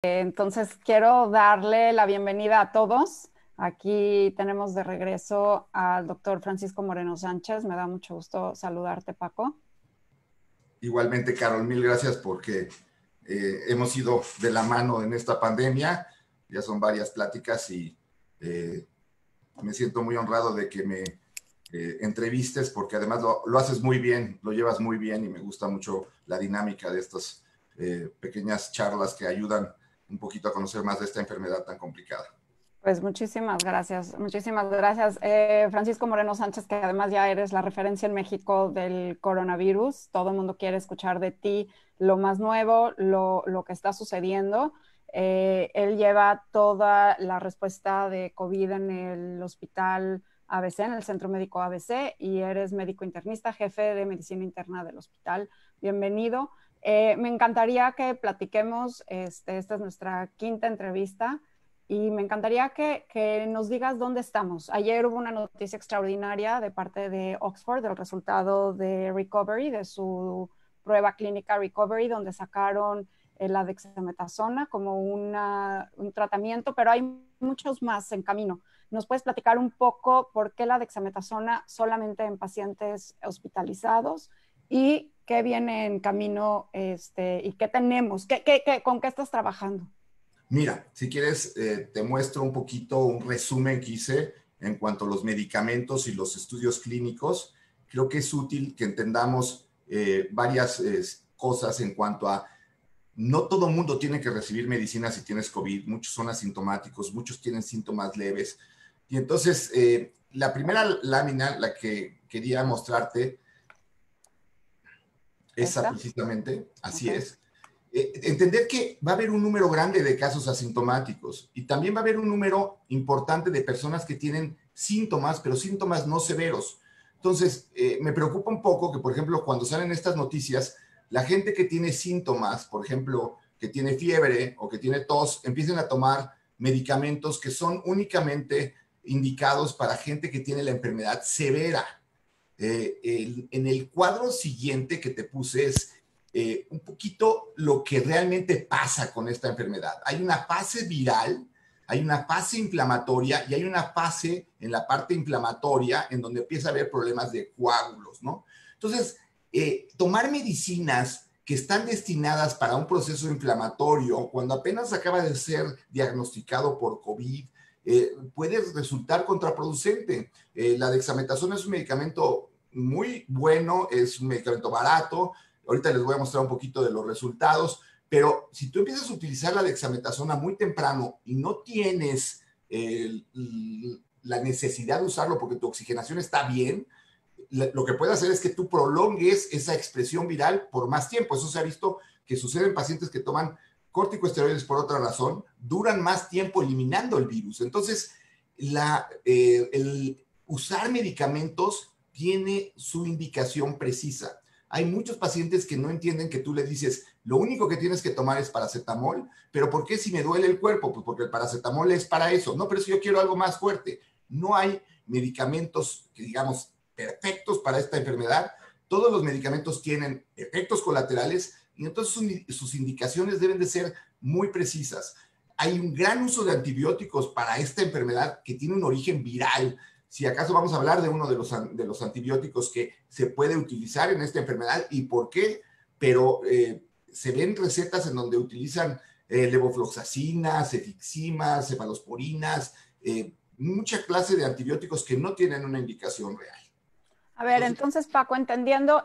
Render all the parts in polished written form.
Entonces, quiero darle la bienvenida a todos. Aquí tenemos de regreso al doctor Francisco Moreno Sánchez. Me da mucho gusto saludarte, Paco. Igualmente, Carol, mil gracias porque hemos ido de la mano en esta pandemia. Ya son varias pláticas y eh, me siento muy honrado de que me entrevistes porque además lo haces muy bien, lo llevas muy bien y me gusta mucho la dinámica de estas pequeñas charlas que ayudan un poquito a conocer más de esta enfermedad tan complicada. Pues muchísimas gracias, muchísimas gracias. Francisco Moreno Sánchez, que además ya eres la referencia en México del coronavirus. Todo el mundo quiere escuchar de ti lo más nuevo, lo que está sucediendo. Él lleva toda la respuesta de COVID en el hospital ABC, en el Centro Médico ABC, y eres médico internista, jefe de medicina interna del hospital. Bienvenido. Me encantaría que platiquemos, esta es nuestra quinta entrevista. Y me encantaría que nos digas dónde estamos. Ayer hubo una noticia extraordinaria de parte de Oxford del resultado de Recovery, de su prueba clínica Recovery, donde sacaron la dexametasona como un tratamiento, pero hay muchos más en camino. ¿Nos puedes platicar un poco por qué la dexametasona solamente en pacientes hospitalizados y qué viene en camino y qué tenemos? ¿Con qué estás trabajando? Mira, si quieres, te muestro un poquito un resumen que hice en cuanto a los medicamentos y los estudios clínicos. Creo que es útil que entendamos varias cosas en cuanto a no todo mundo tiene que recibir medicina si tienes COVID, muchos son asintomáticos, muchos tienen síntomas leves. Y entonces, la primera lámina, la que quería mostrarte, esa ¿Esta? precisamente, así Ok. es. Entender que va a haber un número grande de casos asintomáticos y también va a haber un número importante de personas que tienen síntomas, pero síntomas no severos. Entonces, me preocupa un poco que, por ejemplo, cuando salen estas noticias, la gente que tiene síntomas, por ejemplo, que tiene fiebre o que tiene tos, empiecen a tomar medicamentos que son únicamente indicados para gente que tiene la enfermedad severa. En el cuadro siguiente que te puse es un poquito lo que realmente pasa con esta enfermedad. Hay una fase viral, hay una fase inflamatoria y hay una fase en la parte inflamatoria en donde empieza a haber problemas de coágulos, ¿no? Entonces, tomar medicinas que están destinadas para un proceso inflamatorio, cuando apenas acaba de ser diagnosticado por COVID, puede resultar contraproducente. La dexametasona es un medicamento muy bueno, es un medicamento barato. Ahorita les voy a mostrar un poquito de los resultados, pero si tú empiezas a utilizar la dexametasona muy temprano y no tienes la necesidad de usarlo porque tu oxigenación está bien, lo que puede hacer es que tú prolongues esa expresión viral por más tiempo. Eso se ha visto que sucede en pacientes que toman corticosteroides por otra razón, duran más tiempo eliminando el virus. Entonces, el usar medicamentos tiene su indicación precisa. Hay muchos pacientes que no entienden que tú le dices, lo único que tienes que tomar es paracetamol, pero ¿por qué si me duele el cuerpo? Pues porque el paracetamol es para eso. No, pero si yo quiero algo más fuerte. No hay medicamentos que digamos perfectos para esta enfermedad. Todos los medicamentos tienen efectos colaterales y entonces sus indicaciones deben de ser muy precisas. Hay un gran uso de antibióticos para esta enfermedad que tiene un origen viral. Si acaso vamos a hablar de uno de los antibióticos que se puede utilizar en esta enfermedad y por qué, pero se ven recetas en donde utilizan levofloxacina, cefixima, cefalosporinas, mucha clase de antibióticos que no tienen una indicación real. A ver, entonces, Paco, entendiendo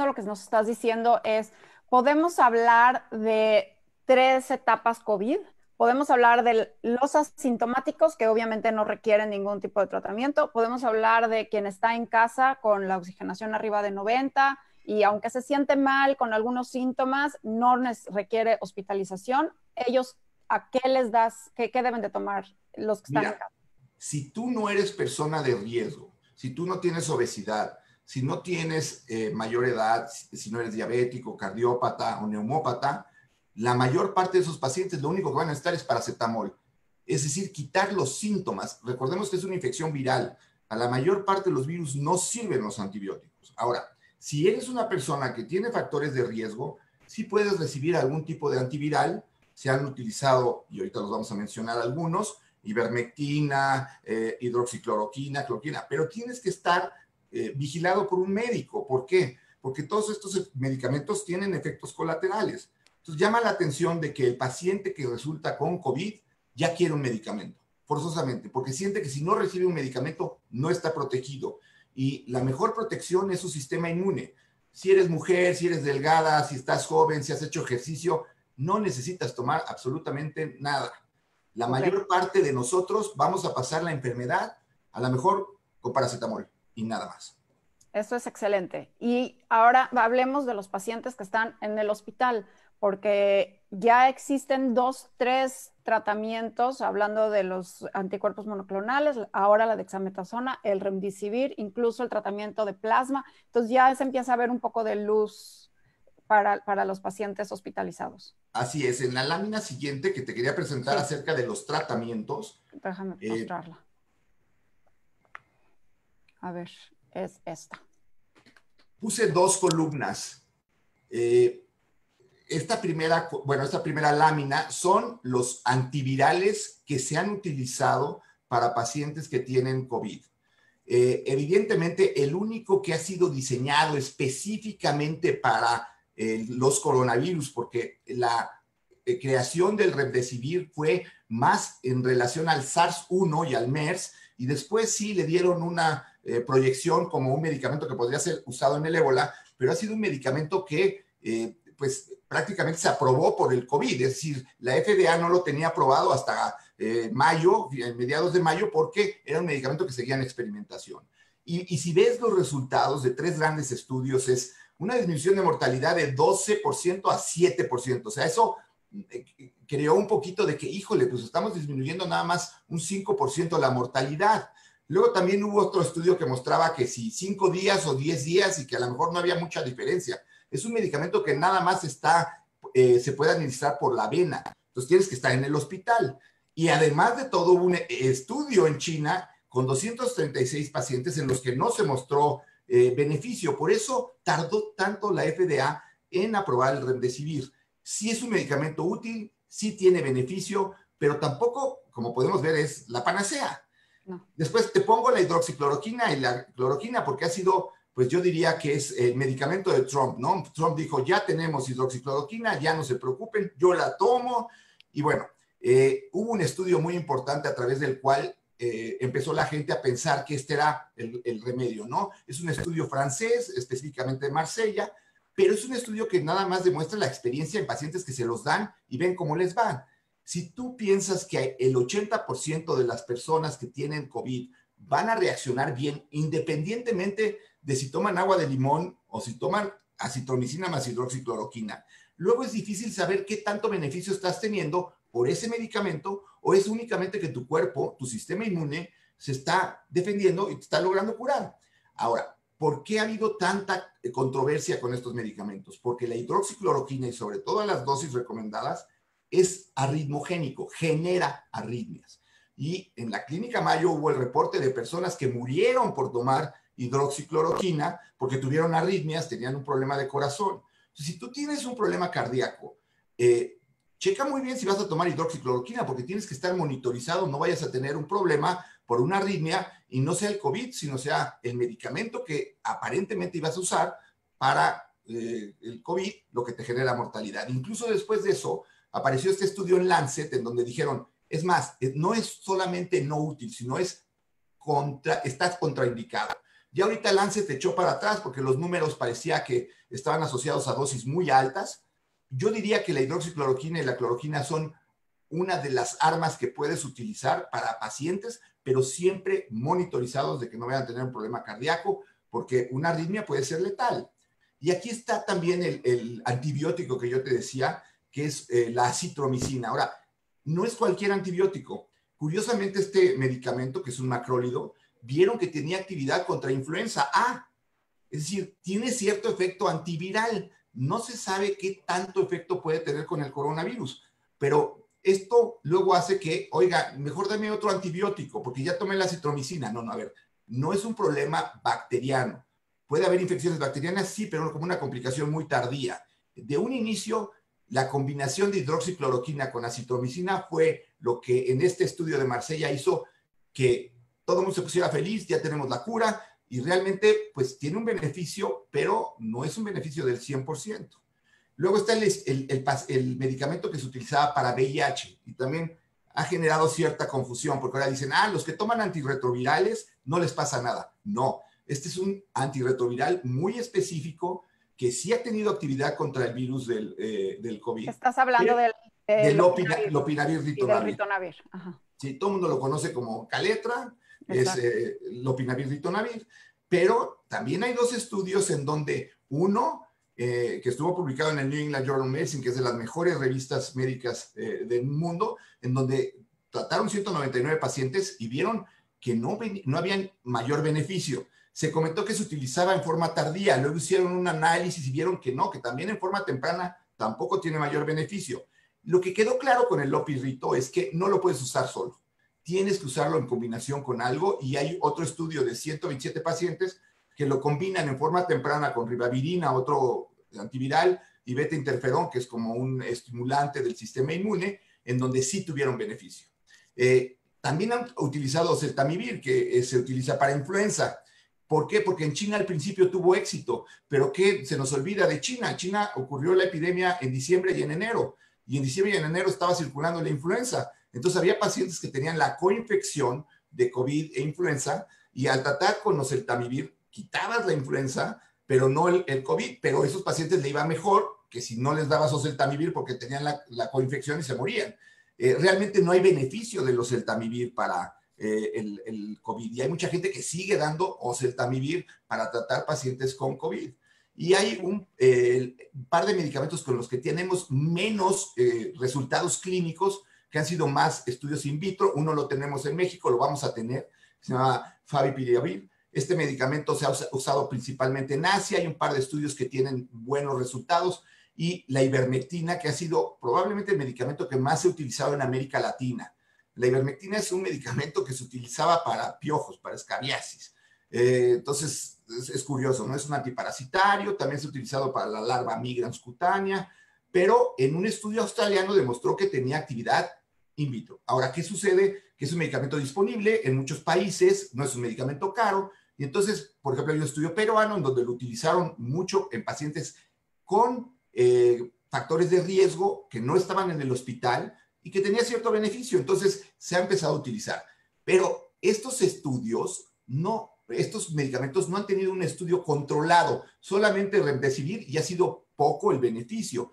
lo que nos estás diciendo es, podemos hablar de tres etapas COVID. Podemos hablar de los asintomáticos, que obviamente no requieren ningún tipo de tratamiento. Podemos hablar de quien está en casa con la oxigenación arriba de 90 y aunque se siente mal con algunos síntomas, no requiere hospitalización. Ellos, ¿a qué les das? ¿Qué deben de tomar los que están en Mira, casa? si tú no eres persona de riesgo, si tú no tienes obesidad, si no tienes mayor edad, si no eres diabético, cardiópata o neumópata, la mayor parte de esos pacientes lo único que van a necesitar es paracetamol. Es decir, quitar los síntomas. Recordemos que es una infección viral. A la mayor parte de los virus no sirven los antibióticos. Ahora, si eres una persona que tiene factores de riesgo, sí puedes recibir algún tipo de antiviral se han utilizado, y ahorita los vamos a mencionar algunos, ivermectina, hidroxicloroquina, cloroquina, pero tienes que estar vigilado por un médico. ¿Por qué? Porque todos estos medicamentos tienen efectos colaterales. Entonces llama la atención de que el paciente que resulta con COVID ya quiere un medicamento, forzosamente, porque siente que si no recibe un medicamento no está protegido. Y la mejor protección es su sistema inmune. Si eres mujer, si eres delgada, si estás joven, si has hecho ejercicio, no necesitas tomar absolutamente nada. La mayor parte de nosotros vamos a pasar la enfermedad, a lo mejor con paracetamol y nada más. Esto es excelente. Y ahora hablemos de los pacientes que están en el hospital, porque ya existen 2, 3 tratamientos, hablando de los anticuerpos monoclonales, ahora la dexametasona, el remdesivir, incluso el tratamiento de plasma. Entonces ya se empieza a ver un poco de luz para los pacientes hospitalizados. Así es. En la lámina siguiente que te quería presentar acerca de los tratamientos. Déjame mostrarla. A ver, es esta. Puse 2 columnas. Esta primera lámina son los antivirales que se han utilizado para pacientes que tienen COVID. Evidentemente, el único que ha sido diseñado específicamente para los coronavirus, porque la creación del remdesivir fue más en relación al SARS-1 y al MERS, y después sí le dieron una proyección como un medicamento que podría ser usado en el ébola, pero ha sido un medicamento que pues prácticamente se aprobó por el COVID, es decir, la FDA no lo tenía aprobado hasta mayo, mediados de mayo, porque era un medicamento que seguía en experimentación. Y si ves los resultados de 3 grandes estudios, es una disminución de mortalidad de 12% a 7%. O sea, eso creó un poquito de que, híjole, pues estamos disminuyendo nada más un 5% la mortalidad. Luego también hubo otro estudio que mostraba que si 5 días o 10 días y que a lo mejor no había mucha diferencia. Es un medicamento que nada más se puede administrar por la vena. Entonces tienes que estar en el hospital. Y además de todo, hubo un estudio en China con 236 pacientes en los que no se mostró beneficio. Por eso tardó tanto la FDA en aprobar el remdesivir. Sí es un medicamento útil, sí tiene beneficio, pero tampoco, como podemos ver, es la panacea. No. Después te pongo la hidroxicloroquina y la cloroquina porque ha sido, pues yo diría que es el medicamento de Trump, ¿no? Trump dijo, ya tenemos hidroxicloroquina, ya no se preocupen, yo la tomo. Y bueno, hubo un estudio muy importante a través del cual empezó la gente a pensar que este era el remedio, ¿no? Es un estudio francés, específicamente de Marsella, pero es un estudio que nada más demuestra la experiencia en pacientes que se los dan y ven cómo les va. Si tú piensas que el 80% de las personas que tienen COVID van a reaccionar bien, independientemente de si toman agua de limón o si toman acitromicina más hidroxicloroquina, luego es difícil saber qué tanto beneficio estás teniendo por ese medicamento o es únicamente que tu cuerpo, tu sistema inmune, se está defendiendo y te está logrando curar. Ahora, ¿por qué ha habido tanta controversia con estos medicamentos? Porque la hidroxicloroquina y sobre todo las dosis recomendadas es arritmogénico, genera arritmias. Y en la Clínica Mayo hubo el reporte de personas que murieron por tomar hidroxicloroquina porque tuvieron arritmias, tenían un problema de corazón. Entonces, si tú tienes un problema cardíaco, checa muy bien si vas a tomar hidroxicloroquina porque tienes que estar monitorizado, no vayas a tener un problema por una arritmia y no sea el COVID, sino sea el medicamento que aparentemente ibas a usar para el COVID, lo que te genera mortalidad. Incluso después de eso, apareció este estudio en Lancet en donde dijeron, es más, no es solamente no útil, sino estás contraindicado. Ya ahorita Lancet echó para atrás porque los números parecía que estaban asociados a dosis muy altas. Yo diría que la hidroxicloroquina y la cloroquina son una de las armas que puedes utilizar para pacientes, pero siempre monitorizados de que no vayan a tener un problema cardíaco, porque una arritmia puede ser letal. Y aquí está también el antibiótico que yo te decía, que es la acitromicina. Ahora, no es cualquier antibiótico. Curiosamente, este medicamento, que es un macrólido, vieron que tenía actividad contra influenza A. Es decir, tiene cierto efecto antiviral. No se sabe qué tanto efecto puede tener con el coronavirus, pero esto luego hace que, oiga, mejor dame otro antibiótico, porque ya tomé la acitromicina. No, a ver, no es un problema bacteriano. Puede haber infecciones bacterianas, sí, pero como una complicación muy tardía. De un inicio, la combinación de hidroxicloroquina con acitromicina fue lo que en este estudio de Marsella hizo que todo el mundo se pusiera feliz, ya tenemos la cura, y realmente pues tiene un beneficio, pero no es un beneficio del 100%. Luego está el medicamento que se utilizaba para VIH, y también ha generado cierta confusión, porque ahora dicen, los que toman antirretrovirales no les pasa nada. No, este es un antirretroviral muy específico que sí ha tenido actividad contra el virus del COVID. Estás hablando del lopinavir y del ritonavir. ritonavir. Ajá. Sí, todo el mundo lo conoce como Caletra, Exacto. es lopinavir ritonavir, pero también hay dos estudios en donde uno, que estuvo publicado en el New England Journal of Medicine, que es de las mejores revistas médicas del mundo, en donde trataron 199 pacientes y vieron que no había mayor beneficio. Se comentó que se utilizaba en forma tardía, luego hicieron un análisis y vieron que no, que también en forma temprana tampoco tiene mayor beneficio. Lo que quedó claro con el lopirrito es que no lo puedes usar solo. Tienes que usarlo en combinación con algo, y hay otro estudio de 127 pacientes que lo combinan en forma temprana con ribavirina, otro antiviral, y beta interferón, que es como un estimulante del sistema inmune, en donde sí tuvieron beneficio. También han utilizado oseltamivir, que se utiliza para influenza. ¿Por qué? Porque en China al principio tuvo éxito, pero ¿qué se nos olvida de China? En China ocurrió la epidemia en diciembre y en enero, y en diciembre y en enero estaba circulando la influenza. Entonces había pacientes que tenían la coinfección de COVID e influenza, y al tratar con oseltamivir quitabas la influenza, pero no el COVID, pero a esos pacientes le iba mejor que si no les dabas oseltamivir, porque tenían la coinfección y se morían. Realmente no hay beneficio del oseltamivir para el COVID, y hay mucha gente que sigue dando oseltamivir para tratar pacientes con COVID. Y hay un par de medicamentos con los que tenemos menos resultados clínicos, que han sido más estudios in vitro. Uno lo tenemos en México, lo vamos a tener, se llama favipiravir. Este medicamento se ha usado principalmente en Asia, hay un par de estudios que tienen buenos resultados, y la ivermectina, que ha sido probablemente el medicamento que más se ha utilizado en América Latina. La ivermectina es un medicamento que se utilizaba para piojos, para escabiasis. Entonces, es curioso, ¿no? Es un antiparasitario, también se ha utilizado para la larva migrans cutánea, pero en un estudio australiano demostró que tenía actividad in vitro. Ahora, ¿qué sucede? Que es un medicamento disponible en muchos países, no es un medicamento caro, y entonces, por ejemplo, hay un estudio peruano en donde lo utilizaron mucho en pacientes con factores de riesgo que no estaban en el hospital y que tenía cierto beneficio, entonces se ha empezado a utilizar. Pero estos medicamentos no han tenido un estudio controlado, solamente remdesivir, y ha sido poco el beneficio.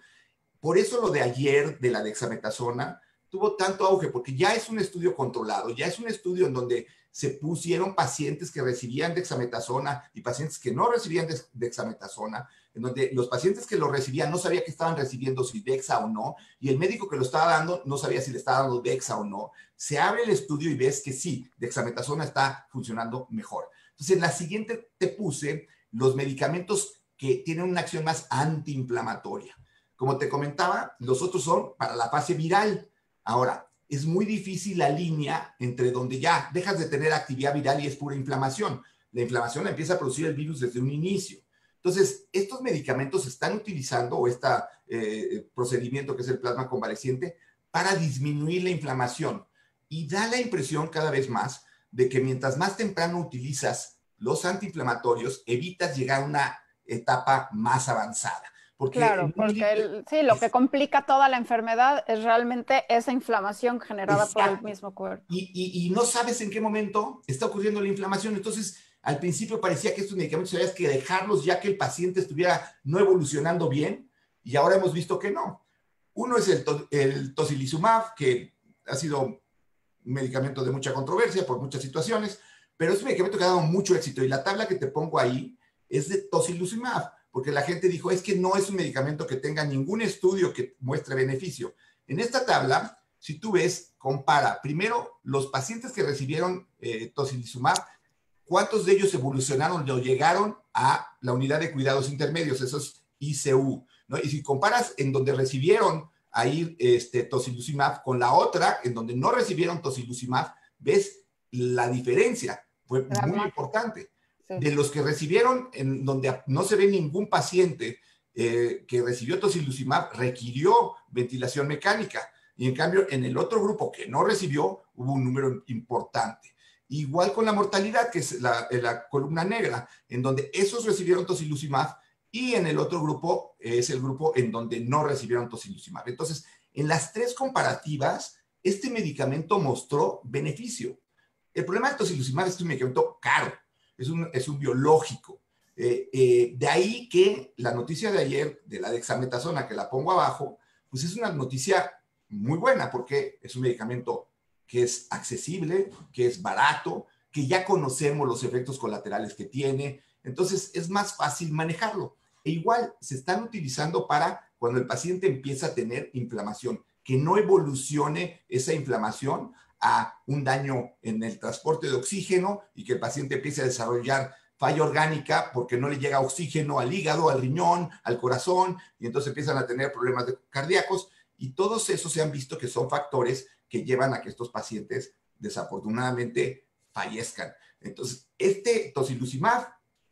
Por eso lo de ayer de la dexametasona tuvo tanto auge, porque ya es un estudio controlado, ya es un estudio en donde se pusieron pacientes que recibían dexametasona y pacientes que no recibían dexametasona, en donde los pacientes que lo recibían no sabían que estaban recibiendo si dexa o no, y el médico que lo estaba dando no sabía si le estaba dando dexa o no. Se abre el estudio y ves que sí, dexametasona está funcionando mejor. Entonces, en la siguiente te puse los medicamentos que tienen una acción más antiinflamatoria. Como te comentaba, los otros son para la fase viral. Ahora, es muy difícil la línea entre donde ya dejas de tener actividad viral y es pura inflamación. La inflamación la empieza a producir el virus desde un inicio. Entonces, estos medicamentos se están utilizando, o este procedimiento que es el plasma convaleciente, para disminuir la inflamación. Y da la impresión cada vez más de que mientras más temprano utilizas los antiinflamatorios, evitas llegar a una etapa más avanzada. Porque claro, porque sí, lo que complica toda la enfermedad es realmente esa inflamación generada por el mismo cuerpo. Y no sabes en qué momento está ocurriendo la inflamación. Entonces, al principio parecía que estos medicamentos había que dejarlos ya que el paciente estuviera no evolucionando bien, y ahora hemos visto que no. Uno es el tocilizumab, que ha sido un medicamento de mucha controversia por muchas situaciones, pero es un medicamento que ha dado mucho éxito, y la tabla que te pongo ahí es de tocilizumab, porque la gente dijo, es que no es un medicamento que tenga ningún estudio que muestre beneficio. En esta tabla, si tú ves, compara primero los pacientes que recibieron tocilizumab, cuántos de ellos evolucionaron o llegaron a la unidad de cuidados intermedios, esos ICU, ¿no? Y si comparas en donde recibieron ahí tocilizumab con la otra, en donde no recibieron tocilizumab, ves la diferencia, fue muy importante. Sí. De los que recibieron, en donde no se ve ningún paciente que recibió tocilizumab requirió ventilación mecánica. Y en cambio, en el otro grupo que no recibió, hubo un número importante. Igual con la mortalidad, que es la columna negra, en donde esos recibieron tocilizumab y en el otro grupo es el grupo en donde no recibieron tocilizumab. Entonces, en las tres comparativas, este medicamento mostró beneficio. El problema del tocilizumab es que es un medicamento caro, es un biológico. De ahí que la noticia de ayer de la dexametasona, que la pongo abajo, pues es una noticia muy buena porque es un medicamento que es accesible, que es barato, que ya conocemos los efectos colaterales que tiene, entonces es más fácil manejarlo. E igual se están utilizando para cuando el paciente empieza a tener inflamación, que no evolucione esa inflamación a un daño en el transporte de oxígeno y que el paciente empiece a desarrollar falla orgánica porque no le llega oxígeno al hígado, al riñón, al corazón, y entonces empiezan a tener problemas cardíacos, y todos esos se han visto que son factores que llevan a que estos pacientes desafortunadamente fallezcan. Entonces, este tocilizumab,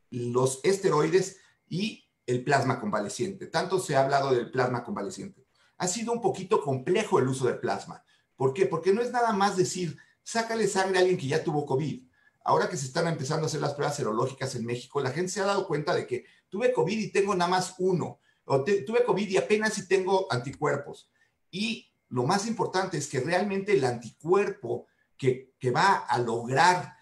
los esteroides y el plasma convaleciente. Tanto se ha hablado del plasma convaleciente. Ha sido un poquito complejo el uso del plasma. ¿Por qué? Porque no es nada más decir, sácale sangre a alguien que ya tuvo COVID. Ahora que se están empezando a hacer las pruebas serológicas en México, la gente se ha dado cuenta de que tuve COVID y tengo nada más uno, o tuve COVID y apenas si tengo anticuerpos. Y lo más importante es que realmente el anticuerpo que va a lograr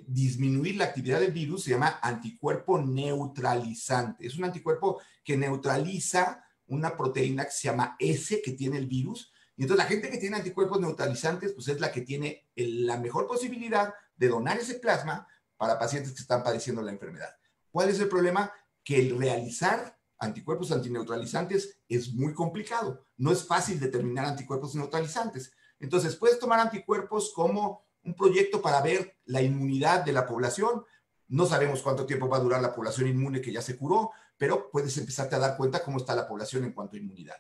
disminuir la actividad del virus se llama anticuerpo neutralizante. Es un anticuerpo que neutraliza una proteína que se llama S, que tiene el virus. Y entonces la gente que tiene anticuerpos neutralizantes, pues es la que tiene la mejor posibilidad de donar ese plasma para pacientes que están padeciendo la enfermedad. ¿Cuál es el problema? Que el realizar anticuerpos antineutralizantes es muy complicado. No es fácil determinar anticuerpos neutralizantes. Entonces, puedes tomar anticuerpos como un proyecto para ver la inmunidad de la población. No sabemos cuánto tiempo va a durar la población inmune que ya se curó, pero puedes empezarte a dar cuenta cómo está la población en cuanto a inmunidad.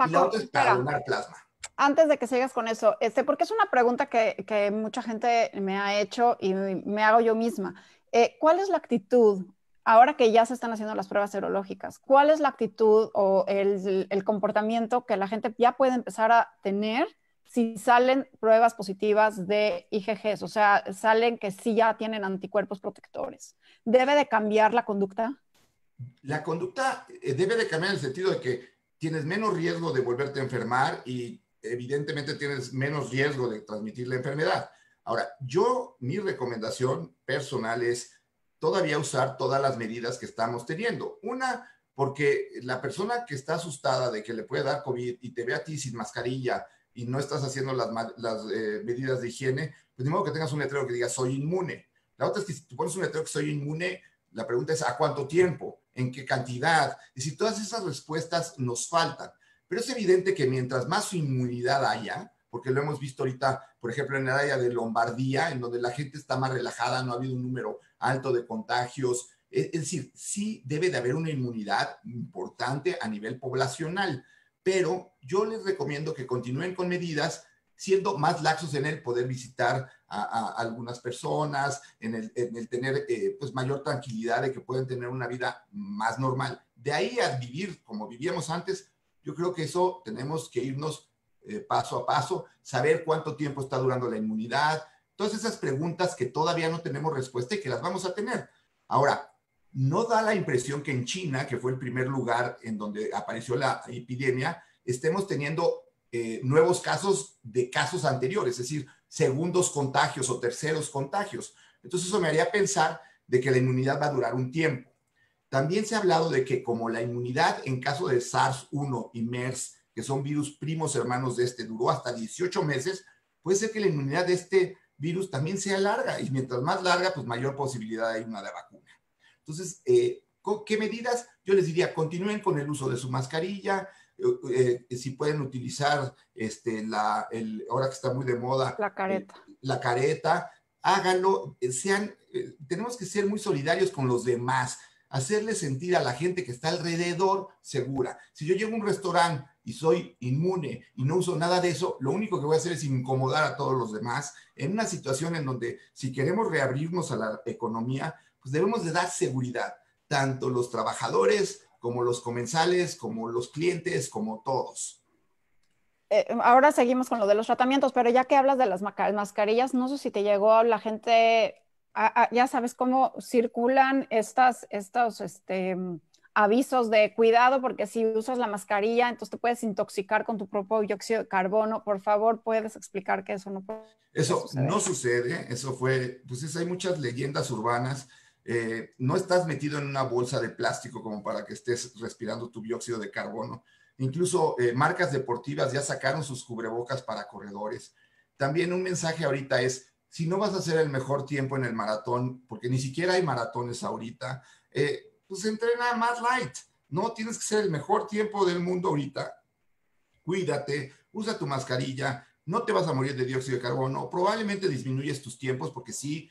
Y la Paco, otra es para espera, donar plasma. antes de que sigas con eso, porque es una pregunta que mucha gente me ha hecho y me hago yo misma. ¿Cuál es la actitud, ahora que ya se están haciendo las pruebas serológicas, cuál es la actitud o el comportamiento que la gente ya puede empezar a tener si salen pruebas positivas de IgGs? O sea, salen que sí ya tienen anticuerpos protectores. ¿Debe de cambiar la conducta? La conducta debe de cambiar en el sentido de que tienes menos riesgo de volverte a enfermar y evidentemente tienes menos riesgo de transmitir la enfermedad. Ahora, mi recomendación personal es todavía usar todas las medidas que estamos teniendo. Una, porque la persona que está asustada de que le puede dar COVID y te ve a ti sin mascarilla y no estás haciendo las medidas de higiene, pues de modo que tengas un letrero que diga soy inmune. La otra es que si tú pones un letrero que soy inmune, la pregunta es ¿a cuánto tiempo? ¿En qué cantidad? Y si todas esas respuestas nos faltan. Pero es evidente que mientras más inmunidad haya, porque lo hemos visto ahorita, por ejemplo, en el área de Lombardía, en donde la gente está más relajada, no ha habido un número alto de contagios. Es decir, sí debe de haber una inmunidad importante a nivel poblacional, pero yo les recomiendo que continúen con medidas siendo más laxos en el poder visitar a algunas personas, en el tener pues mayor tranquilidad de que pueden tener una vida más normal. De ahí a vivir como vivíamos antes, yo creo que eso tenemos que irnos paso a paso, saber cuánto tiempo está durando la inmunidad, todas esas preguntas que todavía no tenemos respuesta y que las vamos a tener. Ahora, no da la impresión que en China, que fue el primer lugar en donde apareció la epidemia, estemos teniendo nuevos casos de casos anteriores, es decir, segundos contagios o terceros contagios. Entonces eso me haría pensar de que la inmunidad va a durar un tiempo. También se ha hablado de que como la inmunidad en caso de SARS-1 y MERS, que son virus primos hermanos de este, duró hasta 18 meses, puede ser que la inmunidad de este virus también sea larga y mientras más larga, pues mayor posibilidad hay una de vacuna. Entonces, ¿qué medidas? Yo les diría, continúen con el uso de su mascarilla, si pueden utilizar ahora que está muy de moda, La careta. la careta, háganlo, tenemos que ser muy solidarios con los demás, hacerle sentir a la gente que está alrededor segura. Si yo llego a un restaurante y soy inmune y no uso nada de eso, lo único que voy a hacer es incomodar a todos los demás en una situación en donde si queremos reabrirnos a la economía, pues debemos de dar seguridad, tanto los trabajadores como los comensales, como los clientes, como todos. Ahora seguimos con lo de los tratamientos, pero ya que hablas de las mascarillas, no sé si te llegó la gente, ya sabes cómo circulan estos avisos de cuidado, porque si usas la mascarilla, entonces te puedes intoxicar con tu propio dióxido de carbono. Por favor, ¿puedes explicar que eso no puede Eso suceder? no sucede, eso fue, pues hay muchas leyendas urbanas. No estás metido en una bolsa de plástico como para que estés respirando tu dióxido de carbono. Incluso marcas deportivas ya sacaron sus cubrebocas para corredores. También un mensaje ahorita es, si no vas a hacer el mejor tiempo en el maratón, porque ni siquiera hay maratones ahorita, pues entrena más light. No tienes que ser el mejor tiempo del mundo ahorita. Cuídate, usa tu mascarilla, no te vas a morir de dióxido de carbono, probablemente disminuyes tus tiempos porque sí,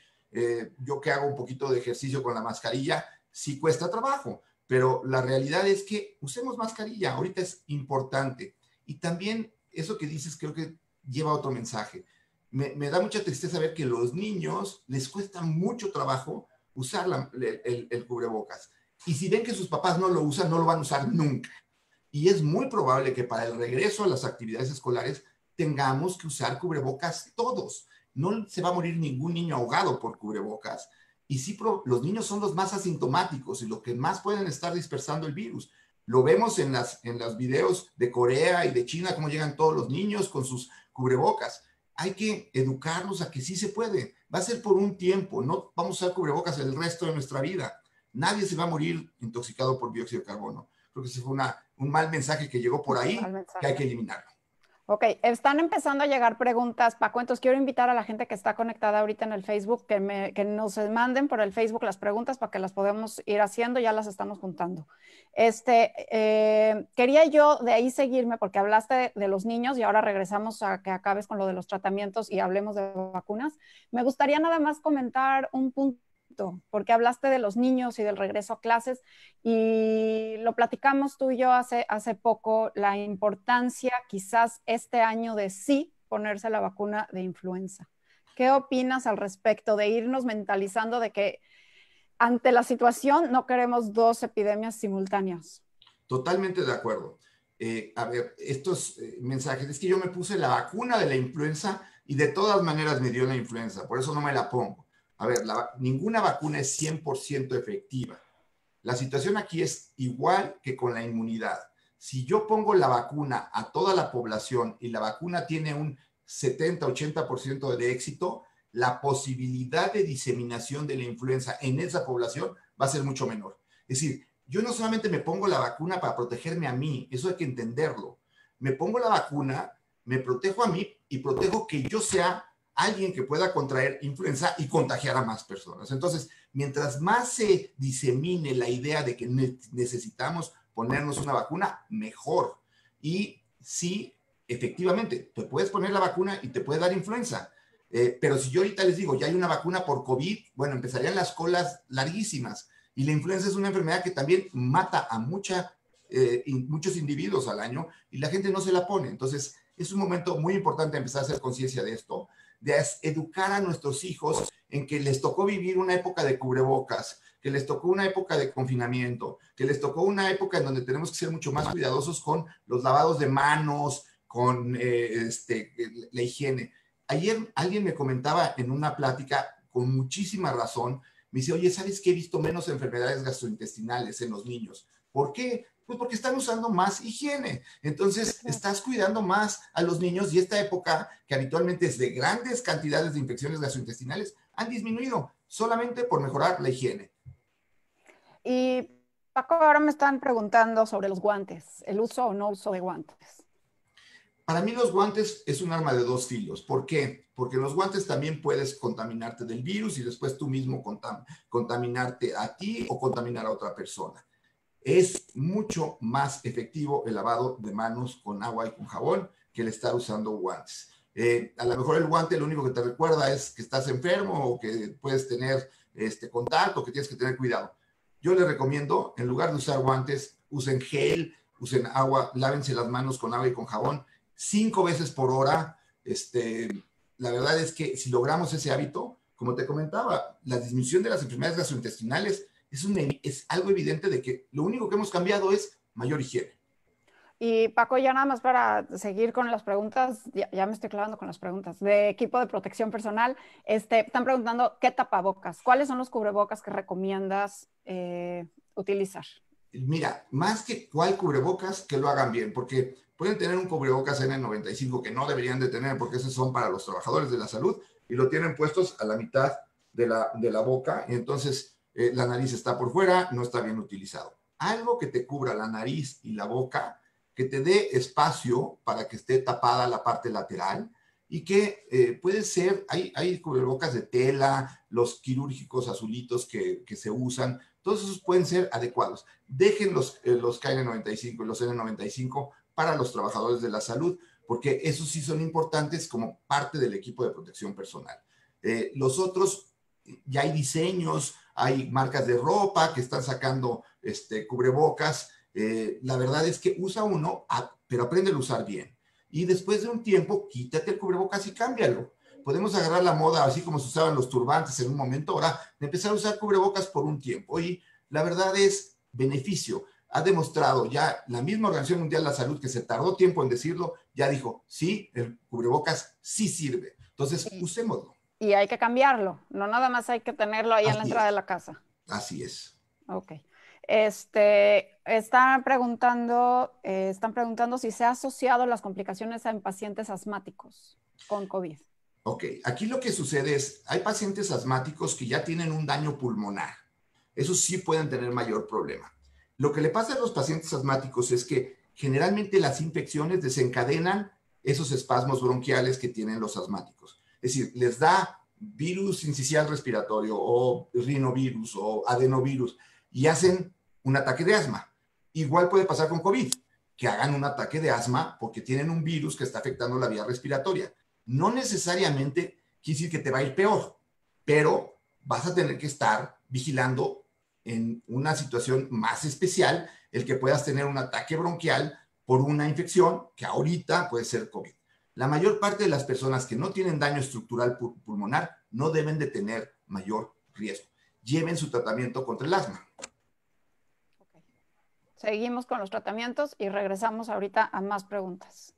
yo que hago un poquito de ejercicio con la mascarilla, sí cuesta trabajo, pero la realidad es que usemos mascarilla, ahorita es importante. Y también eso que dices creo que lleva otro mensaje. Me da mucha tristeza ver que a los niños les cuesta mucho trabajo usar el cubrebocas. Y si ven que sus papás no lo usan, no lo van a usar nunca. Y es muy probable que para el regreso a las actividades escolares tengamos que usar cubrebocas todos. No se va a morir ningún niño ahogado por cubrebocas. Y sí, los niños son los más asintomáticos y los que más pueden estar dispersando el virus. Lo vemos en los videos de Corea y de China, cómo llegan todos los niños con sus cubrebocas. Hay que educarlos a que sí se puede. Va a ser por un tiempo, no vamos a usar cubrebocas el resto de nuestra vida. Nadie se va a morir intoxicado por dióxido de carbono. Creo que ese fue un mal mensaje que llegó por Mal ahí, que hay mensaje. que eliminarlo. Ok, están empezando a llegar preguntas, Paco, entonces quiero invitar a la gente que está conectada ahorita en el Facebook que nos manden por el Facebook las preguntas para que las podamos ir haciendo, ya las estamos juntando. Quería yo de ahí seguirme porque hablaste de los niños y ahora regresamos a que acabes con lo de los tratamientos y hablemos de vacunas. Me gustaría nada más comentar un punto porque hablaste de los niños y del regreso a clases y lo platicamos tú y yo hace poco, la importancia quizás este año de sí ponerse la vacuna de influenza. ¿Qué opinas al respecto de irnos mentalizando de que ante la situación no queremos dos epidemias simultáneas? Totalmente de acuerdo. A ver, estos mensajes, es que yo me puse la vacuna de la influenza y de todas maneras me dio la influenza, por eso no me la pongo. A ver, ninguna vacuna es 100% efectiva. La situación aquí es igual que con la inmunidad. Si yo pongo la vacuna a toda la población y la vacuna tiene un 70-80% de éxito, la posibilidad de diseminación de la influenza en esa población va a ser mucho menor. Es decir, yo no solamente me pongo la vacuna para protegerme a mí, eso hay que entenderlo. Me pongo la vacuna, me protejo a mí y protejo que yo sea alguien que pueda contraer influenza y contagiar a más personas. Entonces, mientras más se disemine la idea de que necesitamos ponernos una vacuna, mejor. Y sí, efectivamente, te puedes poner la vacuna y te puede dar influenza. Pero si yo ahorita les digo, ya hay una vacuna por COVID, bueno, empezarían las colas larguísimas. Y la influenza es una enfermedad que también mata a muchos individuos al año y la gente no se la pone. Entonces, es un momento muy importante empezar a hacer conciencia de esto, de educar a nuestros hijos en que les tocó vivir una época de cubrebocas, que les tocó una época de confinamiento, que les tocó una época en donde tenemos que ser mucho más cuidadosos con los lavados de manos, con la higiene. Ayer alguien me comentaba en una plática con muchísima razón, me dice, oye, ¿sabes qué? He visto menos enfermedades gastrointestinales en los niños. ¿Por qué? Pues porque están usando más higiene. Entonces, estás cuidando más a los niños y esta época, que habitualmente es de grandes cantidades de infecciones gastrointestinales, han disminuido solamente por mejorar la higiene. Y Paco, ahora me están preguntando sobre los guantes, el uso o no uso de guantes. Para mí los guantes es un arma de dos filos. ¿Por qué? Porque los guantes también puedes contaminarte del virus y después tú mismo contaminarte a ti o contaminar a otra persona. Es mucho más efectivo el lavado de manos con agua y con jabón que el estar usando guantes. A lo mejor el guante lo único que te recuerda es que estás enfermo o que puedes tener contacto, que tienes que tener cuidado. Yo les recomiendo, en lugar de usar guantes, usen gel, usen agua, lávense las manos con agua y con jabón 5 veces por hora. La verdad es que si logramos ese hábito, como te comentaba, la disminución de las enfermedades gastrointestinales es algo evidente de que lo único que hemos cambiado es mayor higiene. Y Paco, ya nada más para seguir con las preguntas, ya me estoy clavando con las preguntas, de equipo de protección personal, están preguntando qué tapabocas, cuáles son los cubrebocas que recomiendas utilizar. Mira, más que cuál cubrebocas, que lo hagan bien, porque pueden tener un cubrebocas N95 que no deberían de tener, porque esos son para los trabajadores de la salud, y lo tienen puestos a la mitad de la boca, y entonces la nariz está por fuera, no está bien utilizado. Algo que te cubra la nariz y la boca, que te dé espacio para que esté tapada la parte lateral, y que puede ser, hay cubrebocas de tela, los quirúrgicos azulitos que se usan, todos esos pueden ser adecuados. Dejen los KN95 y los N95 para los trabajadores de la salud, porque esos sí son importantes como parte del equipo de protección personal. Los otros, ya hay diseños, hay marcas de ropa que están sacando cubrebocas. La verdad es que usa uno, pero aprende a usar bien. Y después de un tiempo, quítate el cubrebocas y cámbialo. Podemos agarrar la moda, así como se usaban los turbantes en un momento, ahora de empezar a usar cubrebocas por un tiempo. Y la verdad es beneficio. Ha demostrado ya la misma Organización Mundial de la Salud, que se tardó tiempo en decirlo, ya dijo, sí, el cubrebocas sí sirve. Entonces, usémoslo. Y hay que cambiarlo, no nada más hay que tenerlo ahí en la entrada de la casa. Así es. Ok. Están preguntando si se ha asociado las complicaciones en pacientes asmáticos con COVID. Ok, aquí lo que sucede es, hay pacientes asmáticos que ya tienen un daño pulmonar. Esos sí pueden tener mayor problema. Lo que le pasa a los pacientes asmáticos es que generalmente las infecciones desencadenan esos espasmos bronquiales que tienen los asmáticos. Es decir, les da virus sincicial respiratorio o rinovirus o adenovirus y hacen un ataque de asma. Igual puede pasar con COVID, que hagan un ataque de asma porque tienen un virus que está afectando la vía respiratoria. No necesariamente quiere decir que te va a ir peor, pero vas a tener que estar vigilando en una situación más especial el que puedas tener un ataque bronquial por una infección que ahorita puede ser COVID. La mayor parte de las personas que no tienen daño estructural pulmonar no deben de tener mayor riesgo. Lleven su tratamiento contra el asma. Okay. Seguimos con los tratamientos y regresamos ahorita a más preguntas.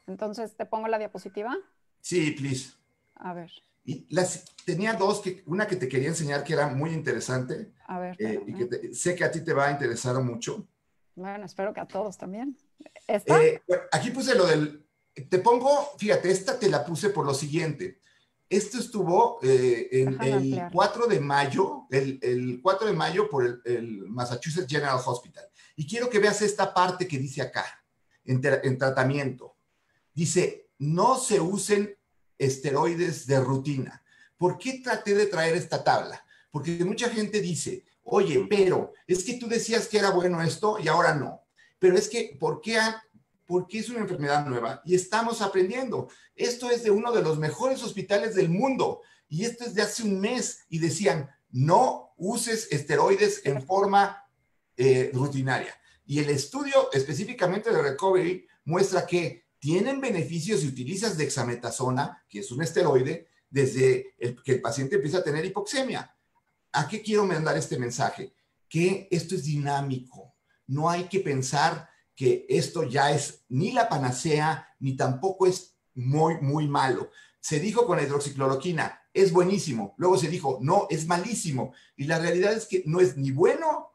Entonces, ¿te pongo la diapositiva? Sí, please. A ver. Y tenía dos, una que te quería enseñar que era muy interesante. A ver. Y que sé que a ti te va a interesar mucho. Bueno, espero que a todos también. Bueno, aquí puse lo del... Te pongo, fíjate, esta te la puse por lo siguiente. Esto estuvo en el 4 de mayo, el 4 de mayo por el Massachusetts General Hospital. Y quiero que veas esta parte que dice acá, en tratamiento. Dice, no se usen esteroides de rutina. ¿Por qué traté de traer esta tabla? Porque mucha gente dice, oye, pero es que tú decías que era bueno esto y ahora no. Pero es que, ¿por qué es una enfermedad nueva? Y estamos aprendiendo. Esto es de uno de los mejores hospitales del mundo. Y esto es de hace un mes. Y decían, no uses esteroides en forma rutinaria. Y el estudio específicamente de Recovery muestra que tienen beneficios si utilizas dexametasona, que es un esteroide, desde que el paciente empieza a tener hipoxemia. ¿A qué quiero mandar este mensaje? Que esto es dinámico. No hay que pensar que esto ya es ni la panacea, ni tampoco es muy, muy malo. Se dijo con la hidroxicloroquina, es buenísimo. Luego se dijo, no, es malísimo. Y la realidad es que no es ni bueno,